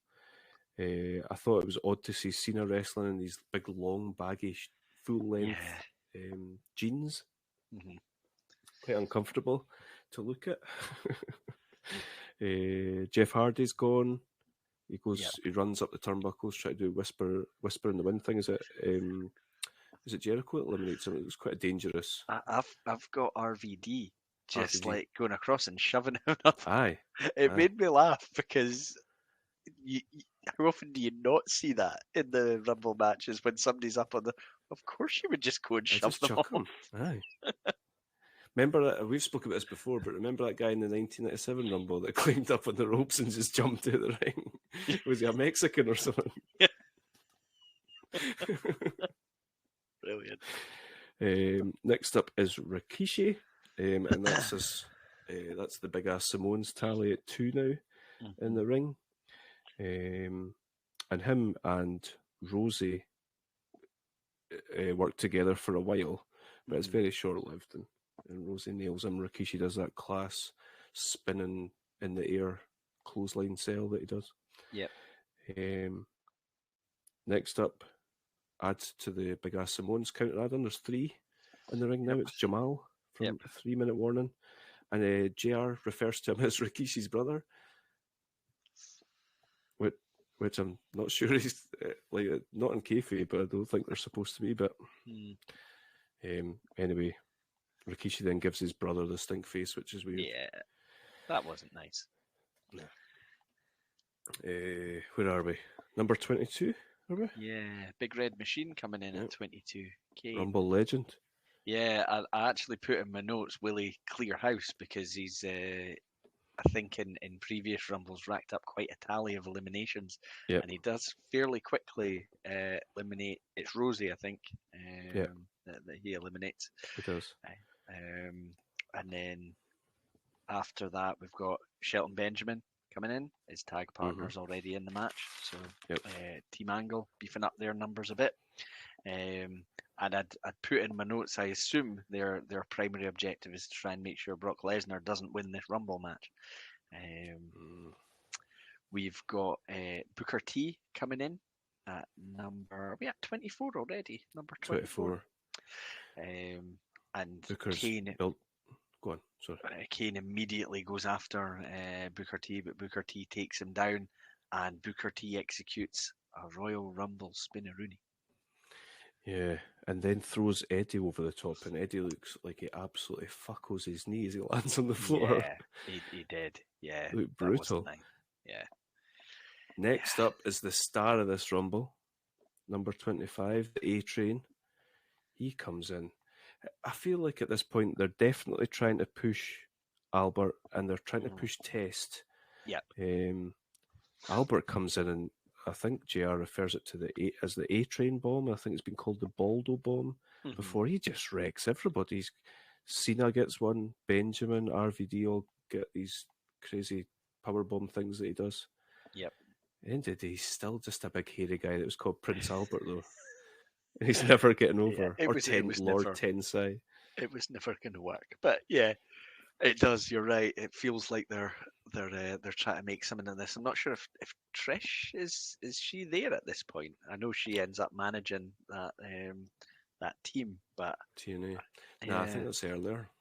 I thought it was odd to see Cena wrestling in these big, long, baggy, full-length jeans. Quite uncomfortable to look at. Jeff Hardy's gone. He goes. He runs up the turnbuckles, trying to do whisper in the wind thing. Is it Jericho that eliminates him? It was quite a dangerous. I've got RVD just like going across and shoving him up. Aye, it made me laugh because how often do you not see that in the Rumble matches when somebody's up on the? Of course, you would just go and shove them off. Aye. Remember that we've spoken about this before, but remember that guy in the 1997 Rumble that climbed up on the ropes and just jumped out the ring? Was he a Mexican or something? Brilliant. Next up is Rikishi, and that's that's the big ass Samoans tally at 2 now in the ring, and him and Rosie worked together for a while, but it's very short lived. And Rosie nails him. Rikishi does that class spinning in the air clothesline sell that he does. Yep. Next up, adds to the big ass Samoans counter add-on. There's 3 in the ring now. It's Jamal from 3 Minute Warning, and JR refers to him as Rikishi's brother, which I'm not sure he's like not in kayfabe, but I don't think they're supposed to be. But anyway. Rikishi then gives his brother the stink face, which is weird. Yeah, that wasn't nice. No. Where are we? Number 22, are we? Yeah, Big Red Machine coming in at 22k. Rumble legend. Yeah, I actually put in my notes Willie Clearhouse because he's, I think in previous Rumbles racked up quite a tally of eliminations. And he does fairly quickly eliminate, it's Rosie, I think, that he eliminates. He does. And then after that, we've got Shelton Benjamin coming in. His tag partner's already in the match. So Team Angle beefing up their numbers a bit. And I'd put in my notes, I assume their primary objective is to try and make sure Brock Lesnar doesn't win this Rumble match. We've got Booker T coming in at number... Are we at 24 already? Number 24. And Booker's Kane... Go on, sorry. Kane immediately goes after Booker T, but Booker T takes him down, and Booker T executes a Royal Rumble Spinneroonie. Yeah, and then throws Eddie over the top, and Eddie looks like he absolutely fuckles his knee as he lands on the floor. Yeah, he did. Yeah, looked brutal. Yeah. Next up is the star of this Rumble, number 25, the A-Train. He comes in. I feel like at this point they're definitely trying to push Albert and they're trying to push Test. Yeah. Albert comes in and I think JR refers it to as the A-Train bomb. I think it's been called the Baldo bomb before. He just wrecks everybody. Cena gets one, Benjamin, RVD all get these crazy power bomb things that he does. Yep. End of the day, he's still just a big hairy guy that was called Prince Albert though. He's never getting over. Yeah, or Lord Tensai. It was never going to work. But yeah, it does. You're right. It feels like they're trying to make something of this. I'm not sure if Trish is she there at this point. I know she ends up managing that team, but TNA. No, I think that's earlier.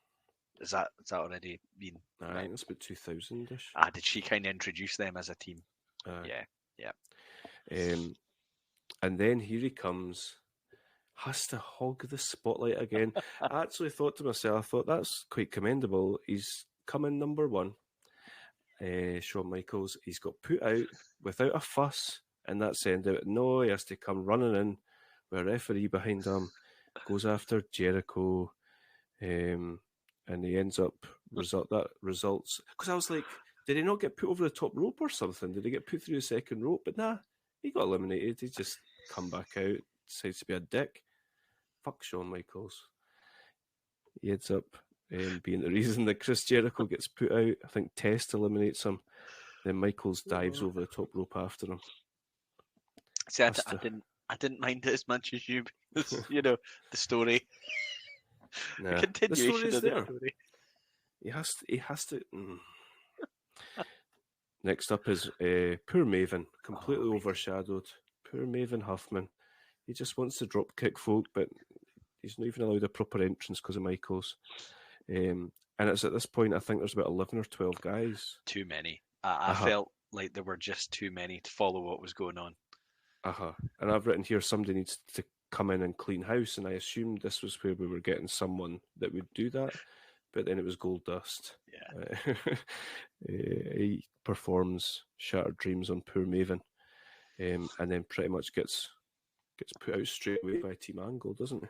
Is that already been? I think it's about 2000-ish. Did she kind of introduce them as a team? Yeah. And then here he comes. Has to hog the spotlight again. I actually thought to myself, that's quite commendable. He's coming number 1. Shawn Michaels, he's got put out without a fuss, and that's end out. No, he has to come running in with a referee behind him, goes after Jericho, and he ends up results. Because I was like, Did he not get put over the top rope or something? Did he get put through the second rope? But nah, he got eliminated. He just come back out, decides to be a dick. Fuck Shawn Michaels. He ends up being the reason that Chris Jericho gets put out. I think Test eliminates him. Then Michaels dives over the top rope after him. See, I didn't mind it as much as you. Because, you know, the story. Nah, The continuation story is of there. the story. He has to. Next up is poor Maven, completely overshadowed. Poor Maven Huffman. He just wants to drop kick folk, but he's not even allowed a proper entrance because of Michaels. And it's at this point, I think there's about 11 or 12 guys. Too many. I felt like there were just too many to follow what was going on. And I've written here somebody needs to come in and clean house, and I assumed this was where we were getting someone that would do that, but then it was Goldust. Yeah. He performs Shattered Dreams on poor Maven, and then pretty much gets put out straight away by Team Angle, doesn't he?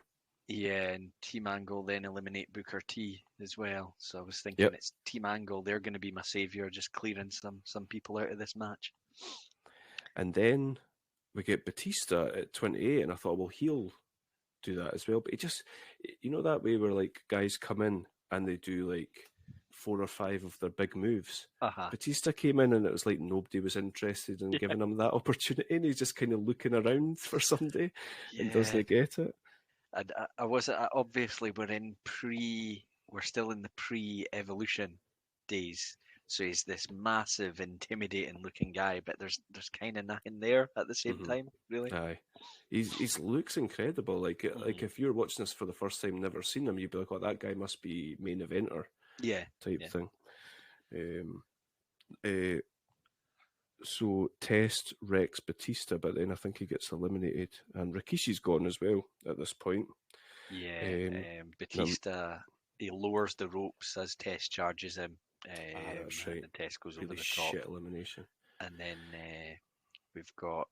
Yeah, and Team Angle then eliminate Booker T as well. So I was thinking it's Team Angle. They're going to be my saviour, just clearing some people out of this match. And then we get Batista at 28, and I thought, well, he'll do that as well. But he just, you know, that way where like guys come in and they do like 4 or 5 of their big moves. Batista came in and it was like nobody was interested in giving him that opportunity, and he's just kind of looking around for somebody and doesn't get it. I wasn't, obviously we're still in the pre-evolution days. So he's this massive, intimidating looking guy, but there's kind of nothing there at the same time, really. Aye. He looks incredible. Like if you're watching this for the first time, never seen him, you'd be like, oh, that guy must be main eventer. Type thing. So Test wrecks Batista, but then I think he gets eliminated, and Rikishi's gone as well at this point. Batista, he lowers the ropes as Test charges him. That's right. And Test goes really over the top. Shit elimination. And then we've got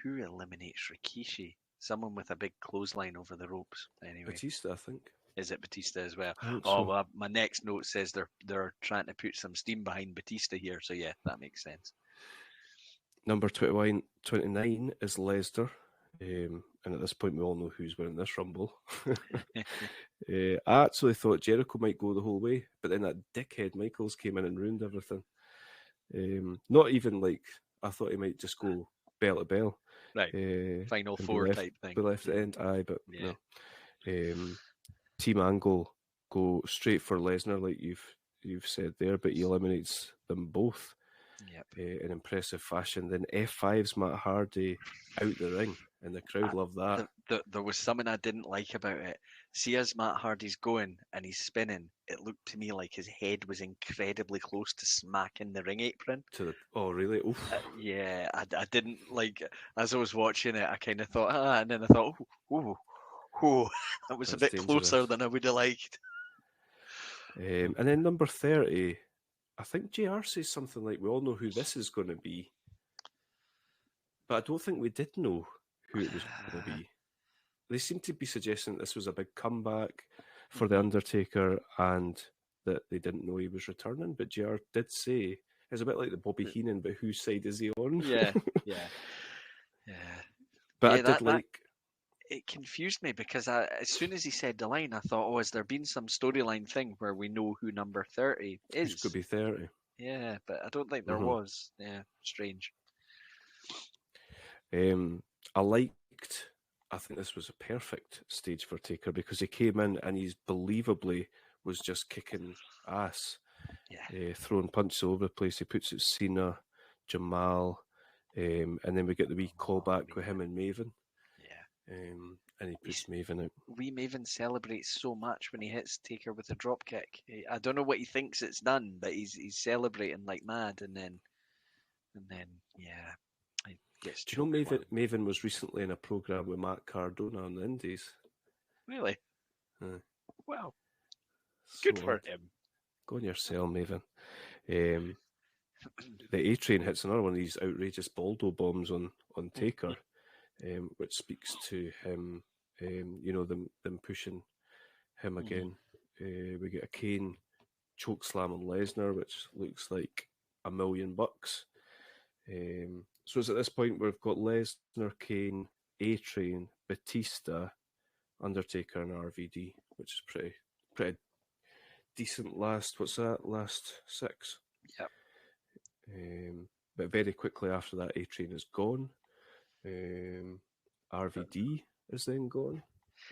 who eliminates Rikishi? Someone with a big clothesline over the ropes. Anyway, Batista, I think. Is it Batista as well? So. Well, my next note says they're trying to put some steam behind Batista here. So yeah, that makes sense. Number 29 is Lesnar. And at this point, we all know who's winning this Rumble. I actually thought Jericho might go the whole way, but then that dickhead Michaels came in and ruined everything. Not even like, I thought he might just go bell to bell. Right. Final 4 type thing. Be left at the end, but no. Team Angle go straight for Lesnar, like you've said there, but he eliminates them both in impressive fashion. Then F5's Matt Hardy out the ring, and the crowd love that. There was something I didn't like about it. See, as Matt Hardy's going and he's spinning, it looked to me like his head was incredibly close to smacking the ring apron. Oh, really? I didn't like, as I was watching it, I kind of thought, and then I thought, that was a bit closer than I would have liked. And then number 30, I think JR says something like, we all know who this is going to be. But I don't think we did know who it was going to be. They seem to be suggesting that this was a big comeback for The Undertaker and that they didn't know he was returning. But JR did say, it's a bit like the Bobby Heenan, but whose side is he on? Yeah. But I did like... It confused me because as soon as he said the line, I thought, has there been some storyline thing where we know who number 30 is? It could be 30. Yeah, but I don't think there was. Yeah, strange. I think this was a perfect stage for Taker because he came in and he's believably was just kicking ass. Throwing punches all over the place. He puts out Cena, Jamal, and then we get the wee callback with him and Maven. And he puts Maven out. Wee Maven celebrates so much when he hits Taker with a drop kick. I don't know what he thinks it's done, but he's celebrating like mad, and then he gets. Do you know Maven was recently in a program with Matt Cardona on the Indies? Really? Wow. Good for him. Go on your cell, Maven. The A-Train hits another one of these outrageous Baldo bombs on Taker. Which speaks to him, them pushing him again. We get a Kane choke slam on Lesnar, which looks like $1 million. So it's at this point we've got Lesnar, Kane, A-Train, Batista, Undertaker, and RVD, which is pretty decent. Last 6. Yep. But very quickly after that, A-Train is gone. RVD is then gone.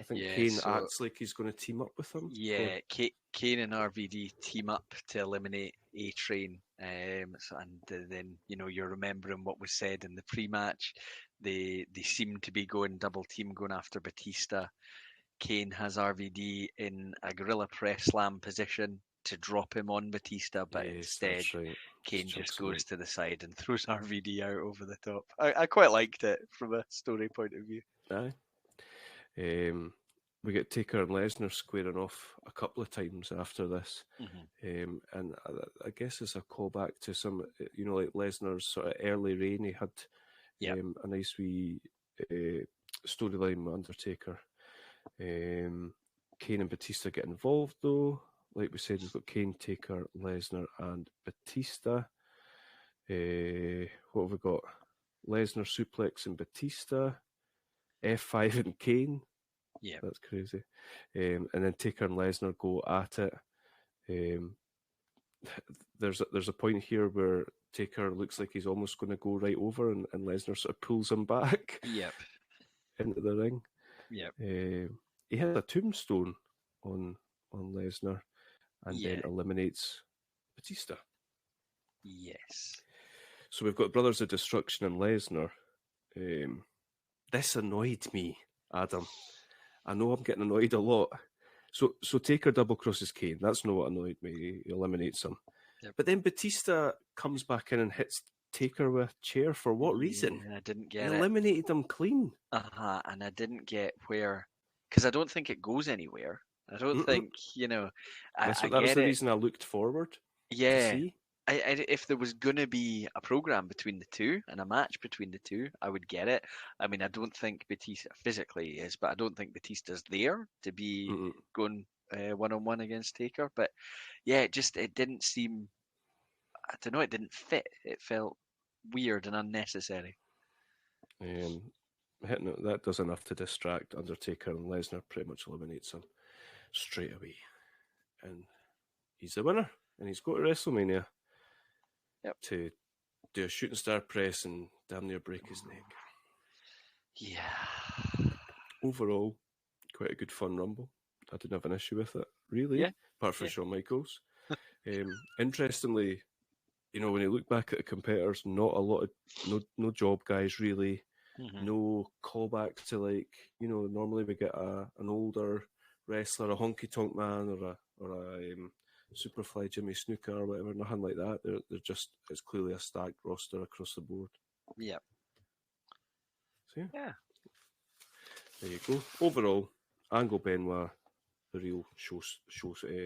I think Kane acts like he's going to team up with him. Yeah, Kane and RVD team up to eliminate A-Train. And then, you're remembering what was said in the pre-match. They seem to be going double team, going after Batista. Kane has RVD in a gorilla press slam position to drop him on Batista, but instead Kane just goes to the side and throws RVD out over the top. I quite liked it from a story point of view. Aye. We get Taker and Lesnar squaring off a couple of times after this. And I guess it's a callback to some, like Lesnar's sort of early reign. He had a nice wee storyline with Undertaker. Kane and Batista get involved, though. Like we said, we've got Kane, Taker, Lesnar, and Batista. What have we got? Lesnar suplex and Batista. F5 and Kane. Yeah, that's crazy. And then Taker and Lesnar go at it. There's a point here where Taker looks like he's almost going to go right over, and Lesnar sort of pulls him back. Yep. Into the ring. Yep. He had a tombstone on Lesnar, and then eliminates Batista. Yes. So we've got Brothers of Destruction and Lesnar. This annoyed me, Adam. I know I'm getting annoyed a lot. So Taker double crosses Kane. That's not what annoyed me. He eliminates him. Yep. But then Batista comes back in and hits Taker with a chair for what reason? I didn't get it. Eliminated him clean. And I didn't get where, because I don't think it goes anywhere. I don't think, that was the reason I looked forward. Yeah. To see. If there was going to be a program between the two and a match between the two, I would get it. I mean, I don't think Batista physically is, but I don't think Batista's there to be going one-on-one against Taker. But yeah, it didn't seem, I don't know, it didn't fit. It felt weird and unnecessary. That does enough to distract Undertaker, and Lesnar pretty much eliminates him straight away. And he's the winner, and he's got to WrestleMania. Yep. To do a shooting star press and damn near break his neck. Yeah. Overall, quite a good fun Rumble. I didn't have an issue with it, really. Yeah. Apart from Shawn Michaels. Interestingly, when you look back at the competitors, not a lot of no job guys really. No callback to normally we get an older wrestler, a honky tonk man, or a Superfly Jimmy Snuka or whatever, nothing like that. They're just, it's clearly a stacked roster across the board. Yeah. So yeah. There you go. Overall, Angle Benoit, the real show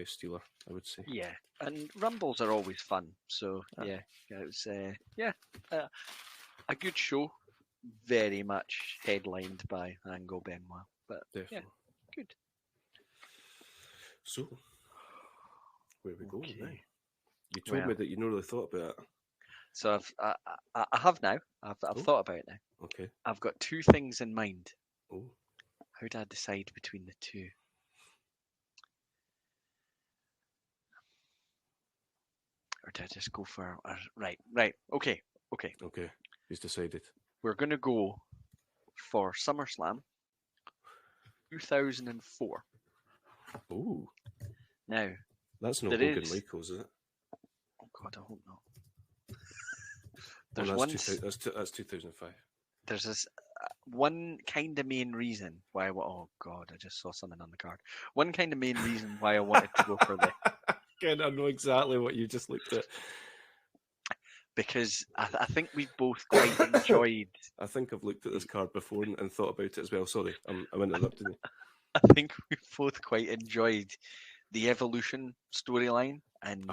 stealer, I would say. Yeah, and Rumbles are always fun. So it was a good show, very much headlined by Angle Benoit. But definitely good. So. Where we go now? You told me that you nearly thought about it. So I have now. I've thought about it now. Okay. I've got two things in mind. Oh. How do I decide between the two? Or do I just go for right? Okay. Okay. He's decided. We're gonna go for SummerSlam 2004. Oh. Now. That's not Hogan Michaels, is it? Oh God, I hope not. That's 2005. There's this one kind of main reason why. Oh God, I just saw something on the card. One kind of main reason why I wanted to go for the. Again, I know exactly what you just looked at. Because I think we've both quite enjoyed. I think I've looked at this card before and thought about it as well. Sorry, I'm interrupting you. I think we've both quite enjoyed the Evolution storyline, and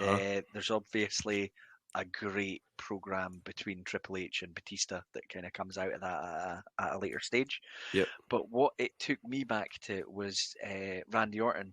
there's obviously a great program between Triple H and Batista that kind of comes out of that at a later stage. Yep. But what it took me back to was Randy Orton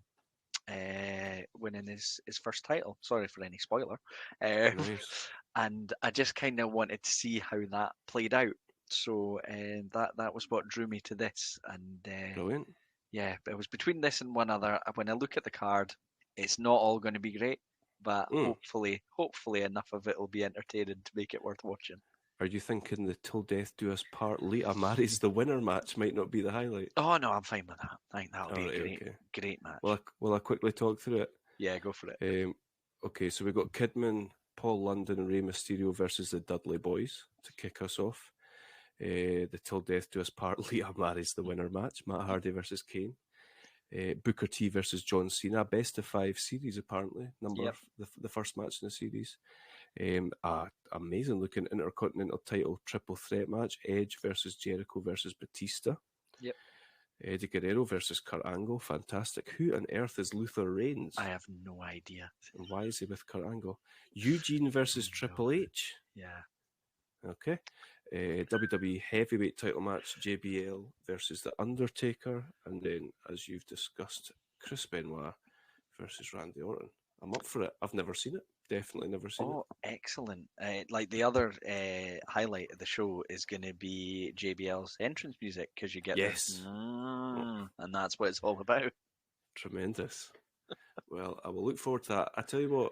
winning his first title. Sorry for any spoiler. Nice. And I just kind of wanted to see how that played out. So that was what drew me to this. And Brilliant. yeah, it was between this and one other. When I look at the card, it's not all going to be great, but hopefully enough of it will be entertaining to make it worth watching. Are you thinking the Till Death Do Us Part Lita marries the winner match might not be the highlight? Oh no, I'm fine with that. I think that'll be a Alright, great match. Will I quickly talk through it? Yeah, go for it. Okay, so we've got Kidman, Paul London, and Rey Mysterio versus the Dudley Boys to kick us off. The Till Death Do Us Part Lita marries the winner match. Matt Hardy versus Kane. Booker T versus John Cena. Best of 5 series, apparently. The first match in the series. Amazing looking Intercontinental title triple threat match. Edge versus Jericho versus Batista. Yep. Eddie Guerrero versus Kurt Angle. Fantastic. Who on earth is Luther Reigns? I have no idea. And why is he with Kurt Angle? Eugene versus Triple H. Yeah. Okay. WWE heavyweight title match. JBL versus The Undertaker. And then, as you've discussed, Chris Benoit versus Randy Orton. I'm up for it. I've never seen it. Definitely never seen it. Oh, excellent. Like the other highlight of the show is going to be JBL's entrance music, because you get this, and that's what it's all about. Tremendous. Well, I will look forward to that. I tell you what,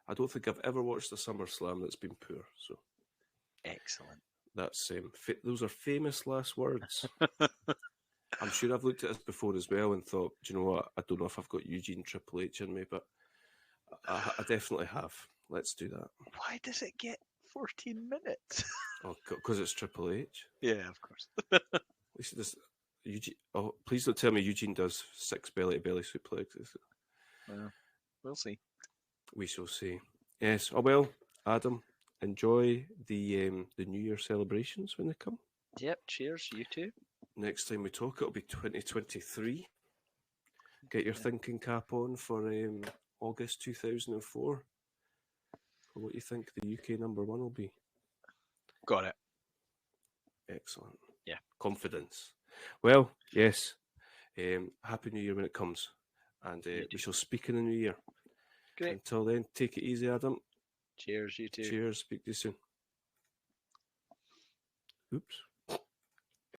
I don't think I've ever watched a SummerSlam that's been poor. So excellent. That's those are famous last words. I'm sure I've looked at this before as well and thought, do you know what? I don't know if I've got Eugene Triple H in me, but I definitely have. Let's do that. Why does it get 14 minutes? Oh, because it's Triple H. Yeah, of course. At least this Eugene. Oh, please don't tell me Eugene does 6 belly-to-belly suplexes. Well, we'll see. We shall see. Yes. Oh well, Adam. Enjoy the New Year celebrations when they come. Yep. Cheers. You too. Next time we talk, it'll be 2023. Get your thinking cap on for August 2004. For what you think the UK #1 will be. Got it. Excellent. Yeah. Confidence. Well, yes. Happy New Year when it comes. And we shall speak in the new year. Great. Until then, take it easy, Adam. Cheers, you too. Cheers. Speak to you soon. Oops.